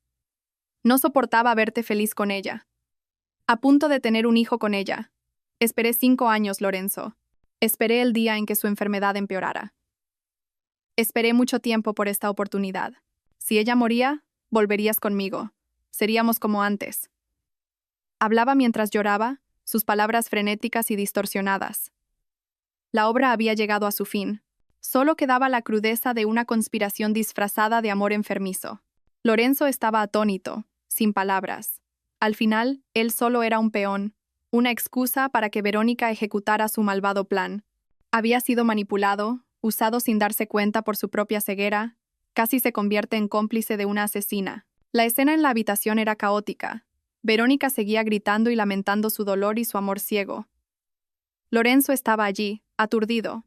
No soportaba verte feliz con ella. A punto de tener un hijo con ella. Esperé 5 años, Lorenzo. Esperé el día en que su enfermedad empeorara. Esperé mucho tiempo por esta oportunidad. Si ella moría, volverías conmigo. Seríamos como antes». Hablaba mientras lloraba, sus palabras frenéticas y distorsionadas. La obra había llegado a su fin. Solo quedaba la crudeza de una conspiración disfrazada de amor enfermizo. Lorenzo estaba atónito, sin palabras. Al final, él solo era un peón, una excusa para que Verónica ejecutara su malvado plan. Había sido manipulado, usado sin darse cuenta por su propia ceguera, casi se convierte en cómplice de una asesina. La escena en la habitación era caótica. Verónica seguía gritando y lamentando su dolor y su amor ciego. Lorenzo estaba allí, aturdido,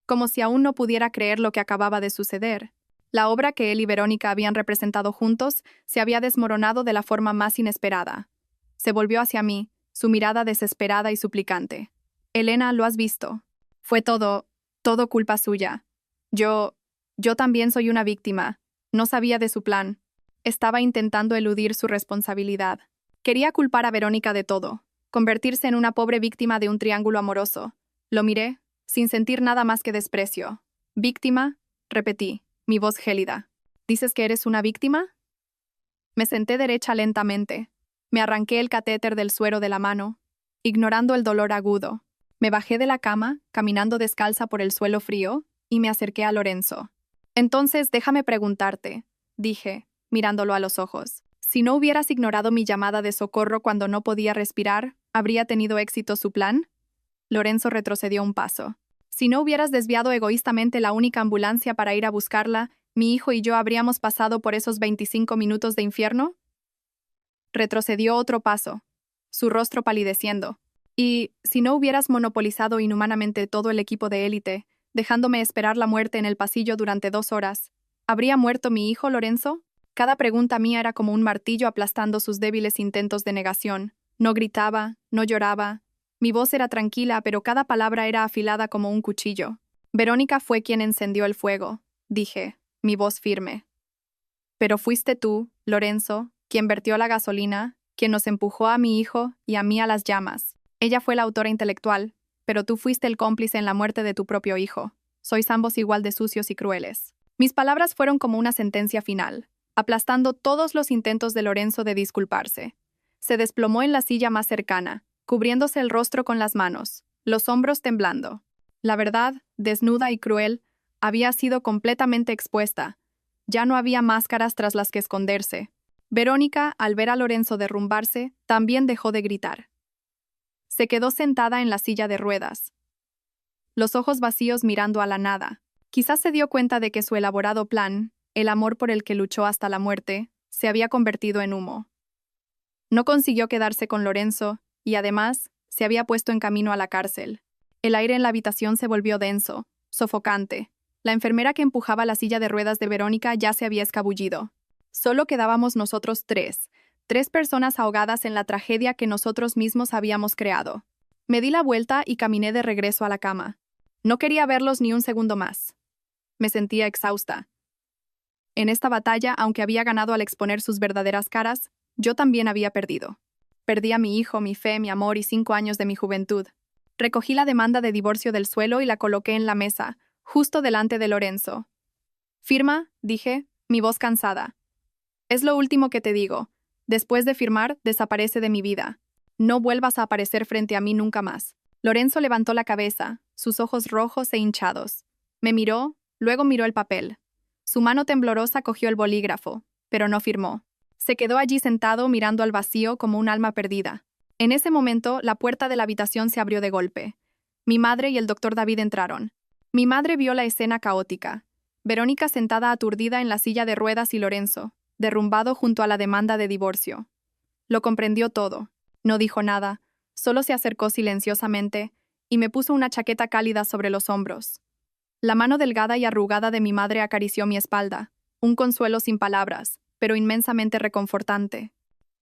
como si aún no pudiera creer lo que acababa de suceder. La obra que él y Verónica habían representado juntos se había desmoronado de la forma más inesperada. Se volvió hacia mí, su mirada desesperada y suplicante. «Elena, ¿lo has visto? Fue todo culpa suya. Yo también soy una víctima. No sabía de su plan. Estaba intentando eludir su responsabilidad. Quería culpar a Verónica de todo, convertirse en una pobre víctima de un triángulo amoroso. Lo miré, sin sentir nada más que desprecio. «¿Víctima?», repetí, mi voz gélida. «¿Dices que eres una víctima?». Me senté derecha lentamente. Me arranqué el catéter del suero de la mano, ignorando el dolor agudo. Me bajé de la cama, caminando descalza por el suelo frío, y me acerqué a Lorenzo. «Entonces, déjame preguntarte», dije, mirándolo a los ojos. «Si no hubieras ignorado mi llamada de socorro cuando no podía respirar, ¿habría tenido éxito su plan?». Lorenzo retrocedió un paso. «Si no hubieras desviado egoístamente la única ambulancia para ir a buscarla, ¿mi hijo y yo habríamos pasado por esos 25 minutos de infierno?». Retrocedió otro paso, su rostro palideciendo. «Y, si no hubieras monopolizado inhumanamente todo el equipo de élite, dejándome esperar la muerte en el pasillo durante 2 horas, ¿habría muerto mi hijo, Lorenzo?». Cada pregunta mía era como un martillo aplastando sus débiles intentos de negación. No gritaba, no lloraba. Mi voz era tranquila, pero cada palabra era afilada como un cuchillo. «Verónica fue quien encendió el fuego», dije, mi voz firme. «Pero fuiste tú, Lorenzo, quien vertió la gasolina, quien nos empujó a mi hijo y a mí a las llamas. Ella fue la autora intelectual, pero tú fuiste el cómplice en la muerte de tu propio hijo. Sois ambos igual de sucios y crueles». Mis palabras fueron como una sentencia final, aplastando todos los intentos de Lorenzo de disculparse. Se desplomó en la silla más cercana, cubriéndose el rostro con las manos, los hombros temblando. La verdad, desnuda y cruel, había sido completamente expuesta. Ya no había máscaras tras las que esconderse. Verónica, al ver a Lorenzo derrumbarse, también dejó de gritar. Se quedó sentada en la silla de ruedas, los ojos vacíos mirando a la nada. Quizás se dio cuenta de que su elaborado plan, el amor por el que luchó hasta la muerte, se había convertido en humo. No consiguió quedarse con Lorenzo, y además, se había puesto en camino a la cárcel. El aire en la habitación se volvió denso, sofocante. La enfermera que empujaba la silla de ruedas de Verónica ya se había escabullido. Solo quedábamos nosotros 3 personas ahogadas en la tragedia que nosotros mismos habíamos creado. Me di la vuelta y caminé de regreso a la cama. No quería verlos ni un segundo más. Me sentía exhausta. En esta batalla, aunque había ganado al exponer sus verdaderas caras, yo también había perdido. Perdí a mi hijo, mi fe, mi amor y 5 años de mi juventud. Recogí la demanda de divorcio del suelo y la coloqué en la mesa, justo delante de Lorenzo. «Firma», dije, mi voz cansada. «Es lo último que te digo. Después de firmar, desaparece de mi vida. No vuelvas a aparecer frente a mí nunca más». Lorenzo levantó la cabeza, sus ojos rojos e hinchados. Me miró, luego miró el papel. Su mano temblorosa cogió el bolígrafo, pero no firmó. Se quedó allí sentado mirando al vacío como un alma perdida. En ese momento, la puerta de la habitación se abrió de golpe. Mi madre y el doctor David entraron. Mi madre vio la escena caótica. Verónica sentada aturdida en la silla de ruedas y Lorenzo, derrumbado junto a la demanda de divorcio. Lo comprendió todo. No dijo nada, solo se acercó silenciosamente y me puso una chaqueta cálida sobre los hombros. La mano delgada y arrugada de mi madre acarició mi espalda, un consuelo sin palabras, pero inmensamente reconfortante.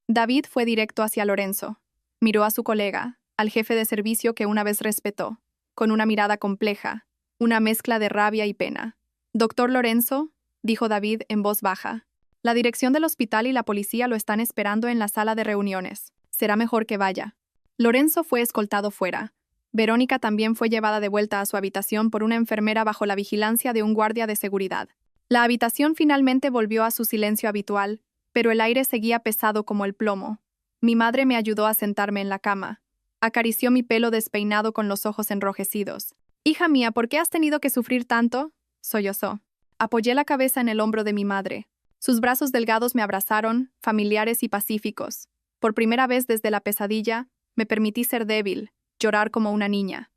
David fue directo hacia Lorenzo. Miró a su colega, al jefe de servicio que una vez respetó, con una mirada compleja, una mezcla de rabia y pena. «Doctor Lorenzo», dijo David en voz baja, «la dirección del hospital y la policía lo están esperando en la sala de reuniones. Será mejor que vaya». Lorenzo fue escoltado fuera. Verónica también fue llevada de vuelta a su habitación por una enfermera bajo la vigilancia de un guardia de seguridad. La habitación finalmente volvió a su silencio habitual, pero el aire seguía pesado como el plomo. Mi madre me ayudó a sentarme en la cama. Acarició mi pelo despeinado con los ojos enrojecidos. «Hija mía, ¿por qué has tenido que sufrir tanto?», sollozó. Apoyé la cabeza en el hombro de mi madre. Sus brazos delgados me abrazaron, familiares y pacíficos. Por primera vez desde la pesadilla, me permití ser débil, llorar como una niña.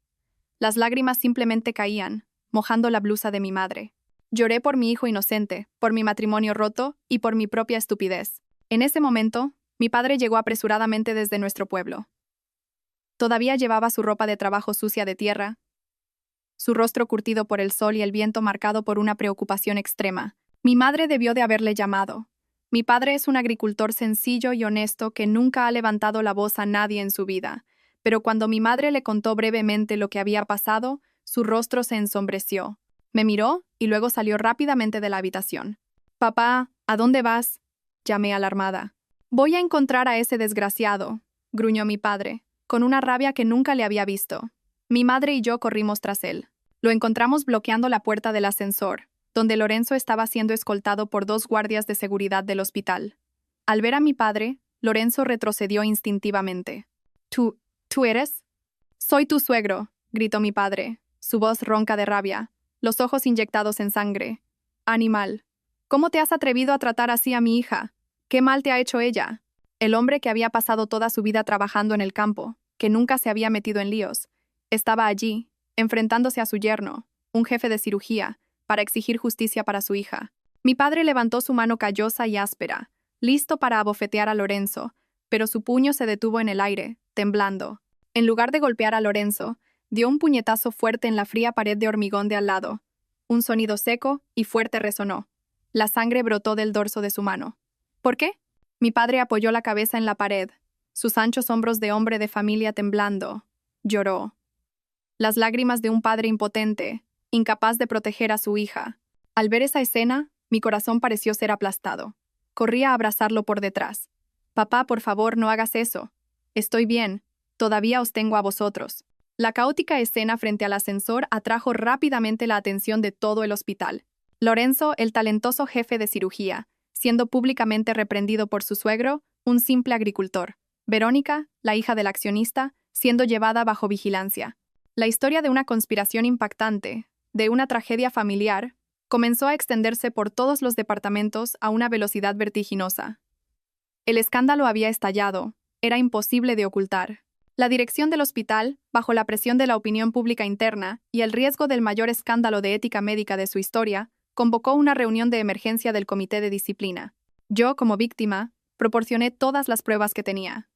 Las lágrimas simplemente caían, mojando la blusa de mi madre. Lloré por mi hijo inocente, por mi matrimonio roto y por mi propia estupidez. En ese momento, mi padre llegó apresuradamente desde nuestro pueblo. Todavía llevaba su ropa de trabajo sucia de tierra, su rostro curtido por el sol y el viento marcado por una preocupación extrema. Mi madre debió de haberle llamado. Mi padre es un agricultor sencillo y honesto que nunca ha levantado la voz a nadie en su vida, pero cuando mi madre le contó brevemente lo que había pasado, su rostro se ensombreció. Me miró y luego salió rápidamente de la habitación. «Papá, ¿a dónde vas?», llamé alarmada. «Voy a encontrar a ese desgraciado», gruñó mi padre, con una rabia que nunca le había visto. Mi madre y yo corrimos tras él. Lo encontramos bloqueando la puerta del ascensor, donde Lorenzo estaba siendo escoltado por 2 guardias de seguridad del hospital. Al ver a mi padre, Lorenzo retrocedió instintivamente. ¿Tú eres? «Soy tu suegro», gritó mi padre, su voz ronca de rabia, los ojos inyectados en sangre. «Animal, ¿cómo te has atrevido a tratar así a mi hija? ¿Qué mal te ha hecho ella?». El hombre que había pasado toda su vida trabajando en el campo, que nunca se había metido en líos, estaba allí, enfrentándose a su yerno, un jefe de cirugía, para exigir justicia para su hija. Mi padre levantó su mano callosa y áspera, listo para abofetear a Lorenzo, pero su puño se detuvo en el aire, temblando. En lugar de golpear a Lorenzo, dio un puñetazo fuerte en la fría pared de hormigón de al lado. Un sonido seco y fuerte resonó. La sangre brotó del dorso de su mano. ¿Por qué? Mi padre apoyó la cabeza en la pared, sus anchos hombros de hombre de familia temblando. Lloró. Las lágrimas de un padre impotente, incapaz de proteger a su hija. Al ver esa escena, mi corazón pareció ser aplastado. Corrí a abrazarlo por detrás. «Papá, por favor, no hagas eso. Estoy bien. Todavía os tengo a vosotros». La caótica escena frente al ascensor atrajo rápidamente la atención de todo el hospital. Lorenzo, el talentoso jefe de cirugía, siendo públicamente reprendido por su suegro, un simple agricultor. Verónica, la hija del accionista, siendo llevada bajo vigilancia. La historia de una conspiración impactante, de una tragedia familiar, comenzó a extenderse por todos los departamentos a una velocidad vertiginosa. El escándalo había estallado, era imposible de ocultar. La dirección del hospital, bajo la presión de la opinión pública interna y el riesgo del mayor escándalo de ética médica de su historia, convocó una reunión de emergencia del Comité de Disciplina. Yo, como víctima, proporcioné todas las pruebas que tenía.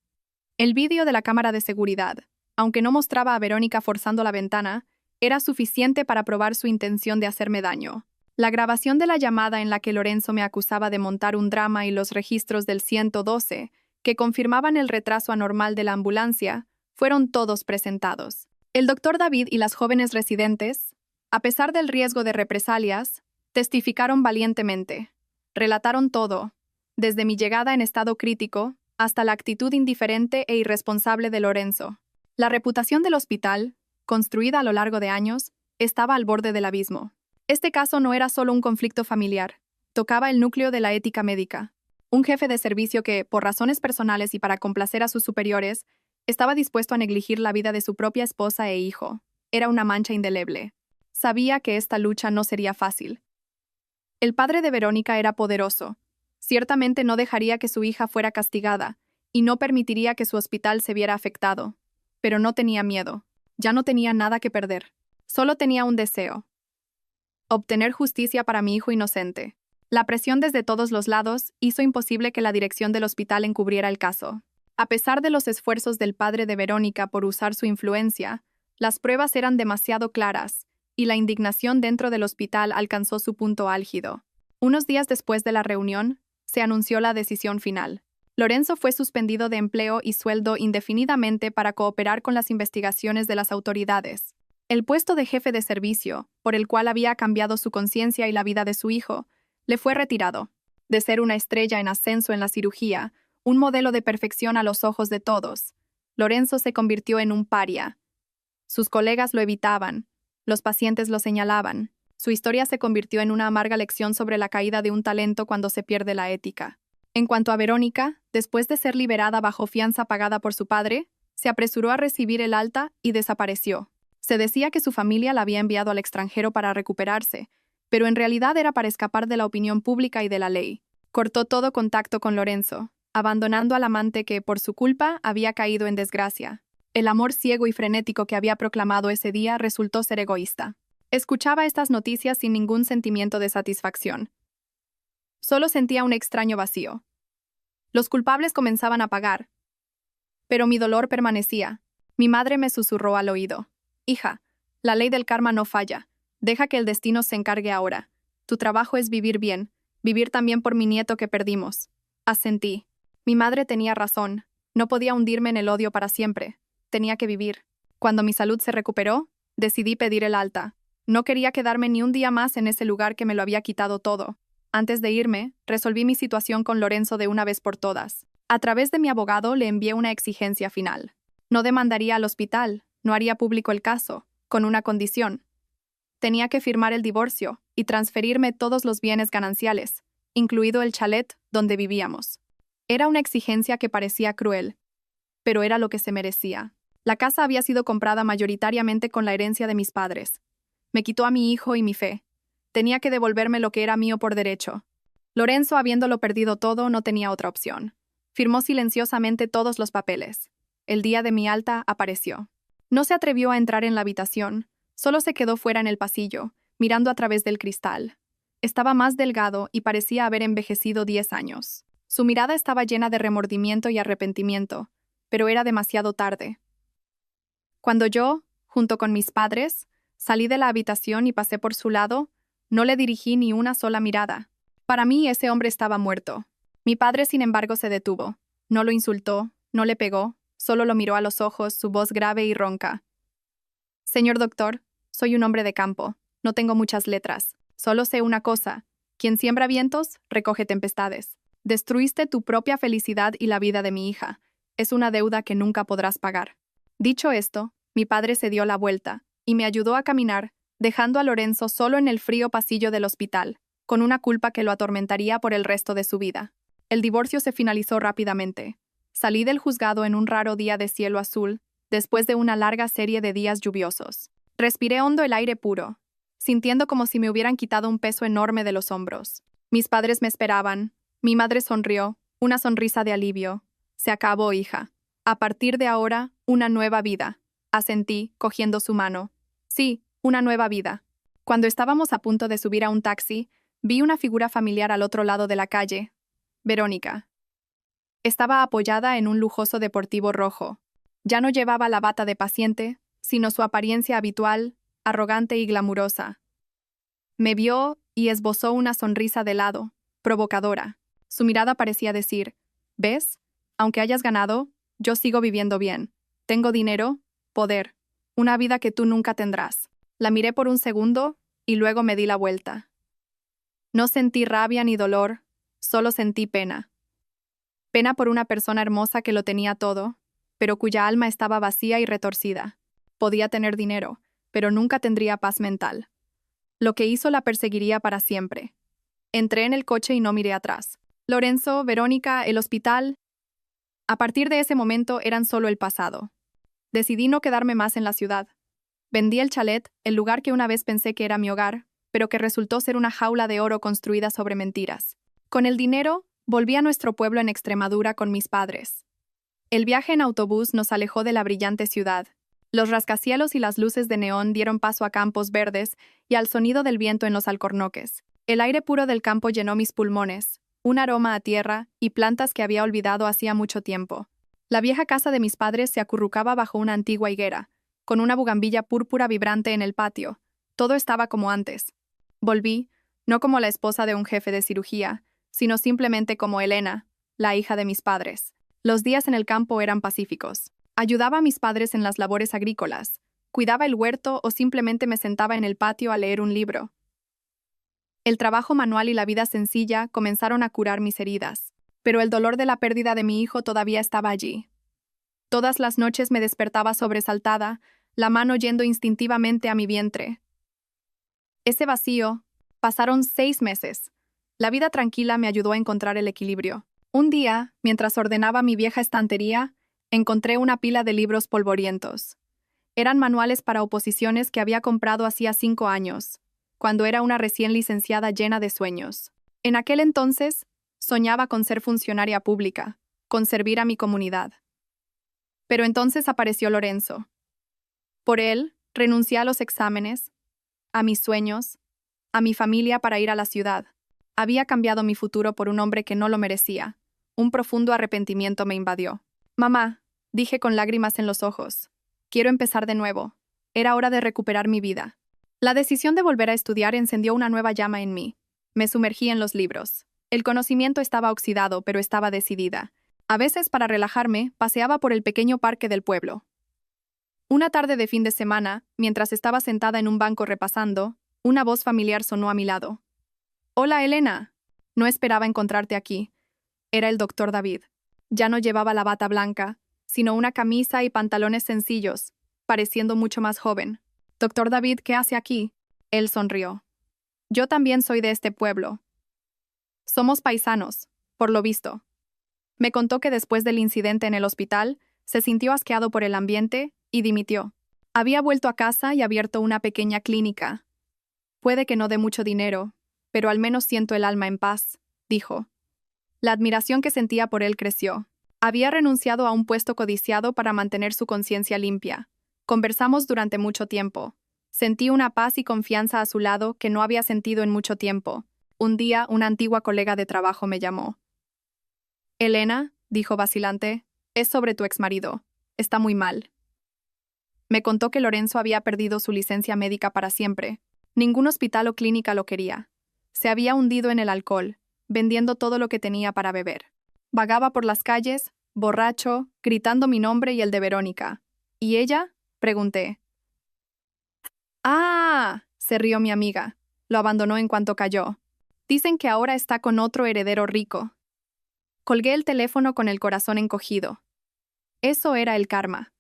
El vídeo de la cámara de seguridad, aunque no mostraba a Verónica forzando la ventana, era suficiente para probar su intención de hacerme daño. La grabación de la llamada en la que Lorenzo me acusaba de montar un drama y los registros del 112, que confirmaban el retraso anormal de la ambulancia, fueron todos presentados. El doctor David y las jóvenes residentes, a pesar del riesgo de represalias, testificaron valientemente. Relataron todo, desde mi llegada en estado crítico hasta la actitud indiferente e irresponsable de Lorenzo. La reputación del hospital, construida a lo largo de años, estaba al borde del abismo. Este caso no era solo un conflicto familiar, tocaba el núcleo de la ética médica. Un jefe de servicio que, por razones personales y para complacer a sus superiores, estaba dispuesto a negligir la vida de su propia esposa e hijo. Era una mancha indeleble. Sabía que esta lucha no sería fácil. El padre de Verónica era poderoso. Ciertamente no dejaría que su hija fuera castigada, y no permitiría que su hospital se viera afectado. Pero no tenía miedo. Ya no tenía nada que perder. Solo tenía un deseo: obtener justicia para mi hijo inocente. La presión desde todos los lados hizo imposible que la dirección del hospital encubriera el caso. A pesar de los esfuerzos del padre de Verónica por usar su influencia, las pruebas eran demasiado claras, y la indignación dentro del hospital alcanzó su punto álgido. Unos días después de la reunión, se anunció la decisión final. Lorenzo fue suspendido de empleo y sueldo indefinidamente para cooperar con las investigaciones de las autoridades. El puesto de jefe de servicio, por el cual había cambiado su conciencia y la vida de su hijo, le fue retirado. De ser una estrella en ascenso en la cirugía, un modelo de perfección a los ojos de todos, Lorenzo se convirtió en un paria. Sus colegas lo evitaban, los pacientes lo señalaban. Su historia se convirtió en una amarga lección sobre la caída de un talento cuando se pierde la ética. En cuanto a Verónica, después de ser liberada bajo fianza pagada por su padre, se apresuró a recibir el alta y desapareció. Se decía que su familia la había enviado al extranjero para recuperarse, pero en realidad era para escapar de la opinión pública y de la ley. Cortó todo contacto con Lorenzo, abandonando al amante que, por su culpa, había caído en desgracia. El amor ciego y frenético que había proclamado ese día resultó ser egoísta. Escuchaba estas noticias sin ningún sentimiento de satisfacción. Solo sentía un extraño vacío. Los culpables comenzaban a pagar, pero mi dolor permanecía. Mi madre me susurró al oído: «Hija, la ley del karma no falla. Deja que el destino se encargue ahora. Tu trabajo es vivir bien, vivir también por mi nieto que perdimos». Asentí. Mi madre tenía razón. No podía hundirme en el odio para siempre. Tenía que vivir. Cuando mi salud se recuperó, decidí pedir el alta. No quería quedarme ni un día más en ese lugar que me lo había quitado todo. Antes de irme, resolví mi situación con Lorenzo de una vez por todas. A través de mi abogado le envié una exigencia final. No demandaría al hospital, no haría público el caso, con una condición. Tenía que firmar el divorcio y transferirme todos los bienes gananciales, incluido el chalet donde vivíamos. Era una exigencia que parecía cruel, pero era lo que se merecía. La casa había sido comprada mayoritariamente con la herencia de mis padres. Me quitó a mi hijo y mi fe. Tenía que devolverme lo que era mío por derecho. Lorenzo, habiéndolo perdido todo, no tenía otra opción. Firmó silenciosamente todos los papeles. El día de mi alta apareció. No se atrevió a entrar en la habitación, solo se quedó fuera en el pasillo, mirando a través del cristal. Estaba más delgado y parecía haber envejecido 10 años. Su mirada estaba llena de remordimiento y arrepentimiento, pero era demasiado tarde. Cuando yo, junto con mis padres, salí de la habitación y pasé por su lado, no le dirigí ni una sola mirada. Para mí ese hombre estaba muerto. Mi padre, sin embargo, se detuvo. No lo insultó, no le pegó, solo lo miró a los ojos, su voz grave y ronca. «Señor doctor, soy un hombre de campo. No tengo muchas letras. Solo sé una cosa. Quien siembra vientos, recoge tempestades. Destruiste tu propia felicidad y la vida de mi hija. Es una deuda que nunca podrás pagar». Dicho esto, mi padre se dio la vuelta y me ayudó a caminar, dejando a Lorenzo solo en el frío pasillo del hospital, con una culpa que lo atormentaría por el resto de su vida. El divorcio se finalizó rápidamente. Salí del juzgado en un raro día de cielo azul, después de una larga serie de días lluviosos. Respiré hondo el aire puro, sintiendo como si me hubieran quitado un peso enorme de los hombros. Mis padres me esperaban. Mi madre sonrió, una sonrisa de alivio. «Se acabó, hija. A partir de ahora, una nueva vida», asentí, cogiendo su mano. «Sí, una nueva vida». Cuando estábamos a punto de subir a un taxi, vi una figura familiar al otro lado de la calle. Verónica. Estaba apoyada en un lujoso deportivo rojo. Ya no llevaba la bata de paciente, sino su apariencia habitual, arrogante y glamurosa. Me vio y esbozó una sonrisa de lado, provocadora. Su mirada parecía decir: «¿Ves? Aunque hayas ganado, yo sigo viviendo bien. Tengo dinero, poder, una vida que tú nunca tendrás». La miré por un segundo y luego me di la vuelta. No sentí rabia ni dolor, solo sentí pena. Pena por una persona hermosa que lo tenía todo, pero cuya alma estaba vacía y retorcida. Podía tener dinero, pero nunca tendría paz mental. Lo que hizo la perseguiría para siempre. Entré en el coche y no miré atrás. Lorenzo, Verónica, el hospital. A partir de ese momento eran solo el pasado. Decidí no quedarme más en la ciudad. Vendí el chalet, el lugar que una vez pensé que era mi hogar, pero que resultó ser una jaula de oro construida sobre mentiras. Con el dinero, volví a nuestro pueblo en Extremadura con mis padres. El viaje en autobús nos alejó de la brillante ciudad. Los rascacielos y las luces de neón dieron paso a campos verdes y al sonido del viento en los alcornoques. El aire puro del campo llenó mis pulmones, un aroma a tierra y plantas que había olvidado hacía mucho tiempo. La vieja casa de mis padres se acurrucaba bajo una antigua higuera, con una bugambilla púrpura vibrante en el patio. Todo estaba como antes. Volví, no como la esposa de un jefe de cirugía, sino simplemente como Elena, la hija de mis padres. Los días en el campo eran pacíficos. Ayudaba a mis padres en las labores agrícolas, cuidaba el huerto o simplemente me sentaba en el patio a leer un libro. El trabajo manual y la vida sencilla comenzaron a curar mis heridas, pero el dolor de la pérdida de mi hijo todavía estaba allí. Todas las noches me despertaba sobresaltada, la mano yendo instintivamente a mi vientre. Ese vacío. Pasaron 6 meses. La vida tranquila me ayudó a encontrar el equilibrio. Un día, mientras ordenaba mi vieja estantería, encontré una pila de libros polvorientos. Eran manuales para oposiciones que había comprado hacía 5 años, cuando era una recién licenciada llena de sueños. En aquel entonces, soñaba con ser funcionaria pública, con servir a mi comunidad. Pero entonces apareció Lorenzo. Por él, renuncié a los exámenes, a mis sueños, a mi familia para ir a la ciudad. Había cambiado mi futuro por un hombre que no lo merecía. Un profundo arrepentimiento me invadió. Mamá, dije con lágrimas en los ojos, quiero empezar de nuevo. Era hora de recuperar mi vida. La decisión de volver a estudiar encendió una nueva llama en mí. Me sumergí en los libros. El conocimiento estaba oxidado, pero estaba decidida. A veces, para relajarme, paseaba por el pequeño parque del pueblo. Una tarde de fin de semana, mientras estaba sentada en un banco repasando, una voz familiar sonó a mi lado. «Hola, Elena. No esperaba encontrarte aquí». Era el doctor David. Ya no llevaba la bata blanca, sino una camisa y pantalones sencillos, pareciendo mucho más joven. «Doctor David, ¿qué hace aquí?» Él sonrió. «Yo también soy de este pueblo. Somos paisanos, por lo visto». Me contó que después del incidente en el hospital, se sintió asqueado por el ambiente y dimitió. Había vuelto a casa y abierto una pequeña clínica. «Puede que no dé mucho dinero, pero al menos siento el alma en paz», dijo. La admiración que sentía por él creció. Había renunciado a un puesto codiciado para mantener su conciencia limpia. Conversamos durante mucho tiempo. Sentí una paz y confianza a su lado que no había sentido en mucho tiempo. Un día, una antigua colega de trabajo me llamó. «Elena», dijo vacilante, «es sobre tu exmarido. Está muy mal». Me contó que Lorenzo había perdido su licencia médica para siempre. Ningún hospital o clínica lo quería. Se había hundido en el alcohol, vendiendo todo lo que tenía para beber. Vagaba por las calles, borracho, gritando mi nombre y el de Verónica. «¿Y ella?», pregunté. «Ah», se rió mi amiga. Lo abandonó en cuanto cayó. Dicen que ahora está con otro heredero rico. Colgué el teléfono con el corazón encogido. Eso era el karma.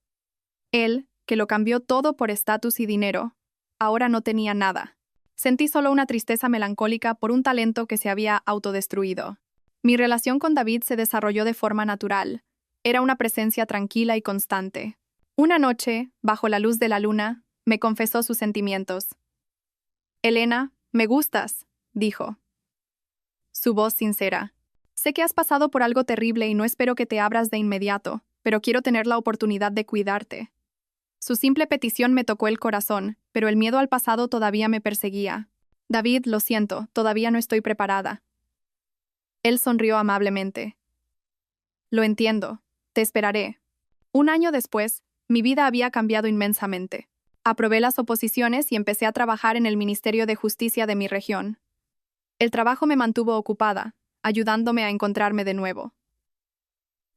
Él, que lo cambió todo por estatus y dinero, ahora no tenía nada. Sentí solo una tristeza melancólica por un talento que se había autodestruido. Mi relación con David se desarrolló de forma natural. Era una presencia tranquila y constante. Una noche, bajo la luz de la luna, me confesó sus sentimientos. «Elena, me gustas», dijo. Su voz sincera. «Sé que has pasado por algo terrible y no espero que te abras de inmediato, pero quiero tener la oportunidad de cuidarte». Su simple petición me tocó el corazón, pero el miedo al pasado todavía me perseguía. «David, lo siento, todavía no estoy preparada». Él sonrió amablemente. «Lo entiendo. Te esperaré». 1 año después, mi vida había cambiado inmensamente. Aprobé las oposiciones y empecé a trabajar en el Ministerio de Justicia de mi región. El trabajo me mantuvo ocupada, ayudándome a encontrarme de nuevo.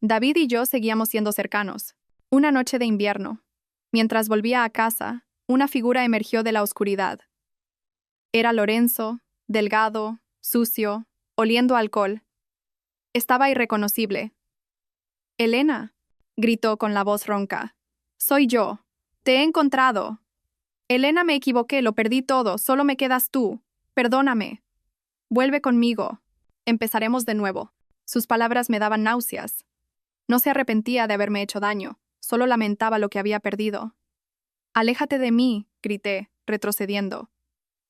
David y yo seguíamos siendo cercanos. Una noche de invierno, mientras volvía a casa, una figura emergió de la oscuridad. Era Lorenzo, delgado, sucio, oliendo a alcohol. Estaba irreconocible. «Elena», gritó con la voz ronca. «Soy yo. Te he encontrado». «Elena, me equivoqué, lo perdí todo, solo me quedas tú. Perdóname». «Vuelve conmigo. Empezaremos de nuevo». Sus palabras me daban náuseas. No se arrepentía de haberme hecho daño, solo lamentaba lo que había perdido. «Aléjate de mí», grité, retrocediendo.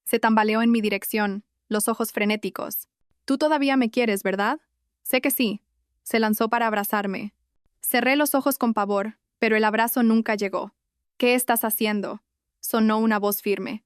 Se tambaleó en mi dirección, los ojos frenéticos. «Tú todavía me quieres, ¿verdad?» «Sé que sí». Se lanzó para abrazarme. Cerré los ojos con pavor, pero el abrazo nunca llegó. «¿Qué estás haciendo?», sonó una voz firme.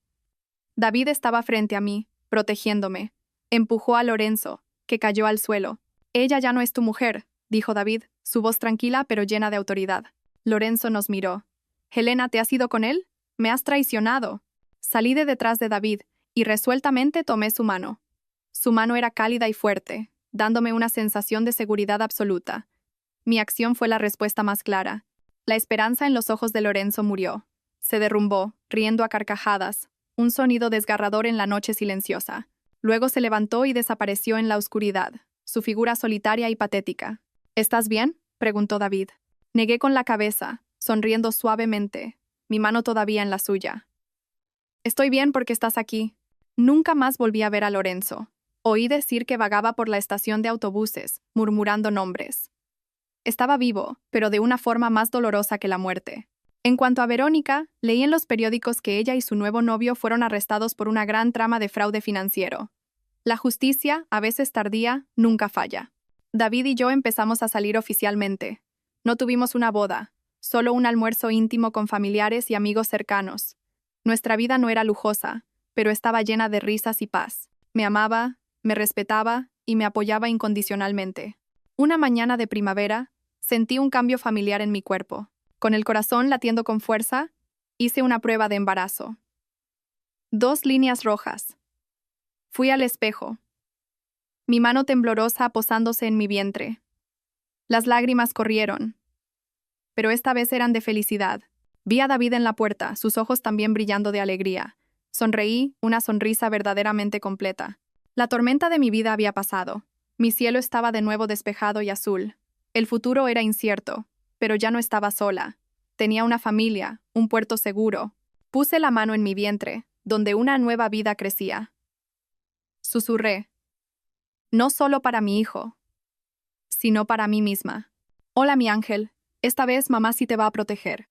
David estaba frente a mí, protegiéndome. Empujó a Lorenzo, que cayó al suelo. «Ella ya no es tu mujer», dijo David, su voz tranquila pero llena de autoridad. Lorenzo nos miró. «Helena, ¿te has ido con él? Me has traicionado». Salí de detrás de David y resueltamente tomé su mano. Su mano era cálida y fuerte, dándome una sensación de seguridad absoluta. Mi acción fue la respuesta más clara. La esperanza en los ojos de Lorenzo murió. Se derrumbó, riendo a carcajadas, un sonido desgarrador en la noche silenciosa. Luego se levantó y desapareció en la oscuridad, su figura solitaria y patética. «¿Estás bien?», preguntó David. Negué con la cabeza, sonriendo suavemente, mi mano todavía en la suya. «Estoy bien porque estás aquí». Nunca más volví a ver a Lorenzo. Oí decir que vagaba por la estación de autobuses, murmurando nombres. Estaba vivo, pero de una forma más dolorosa que la muerte. En cuanto a Verónica, leí en los periódicos que ella y su nuevo novio fueron arrestados por una gran trama de fraude financiero. La justicia, a veces tardía, nunca falla. David y yo empezamos a salir oficialmente. No tuvimos una boda, solo un almuerzo íntimo con familiares y amigos cercanos. Nuestra vida no era lujosa, pero estaba llena de risas y paz. Me amaba, me respetaba y me apoyaba incondicionalmente. Una mañana de primavera, sentí un cambio familiar en mi cuerpo. Con el corazón latiendo con fuerza, hice una prueba de embarazo. 2 líneas rojas. Fui al espejo. Mi mano temblorosa posándose en mi vientre. Las lágrimas corrieron, pero esta vez eran de felicidad. Vi a David en la puerta, sus ojos también brillando de alegría. Sonreí, una sonrisa verdaderamente completa. La tormenta de mi vida había pasado. Mi cielo estaba de nuevo despejado y azul. El futuro era incierto, pero ya no estaba sola. Tenía una familia, un puerto seguro. Puse la mano en mi vientre, donde una nueva vida crecía. Susurré. No solo para mi hijo, sino para mí misma. Hola, mi ángel. Esta vez mamá sí te va a proteger.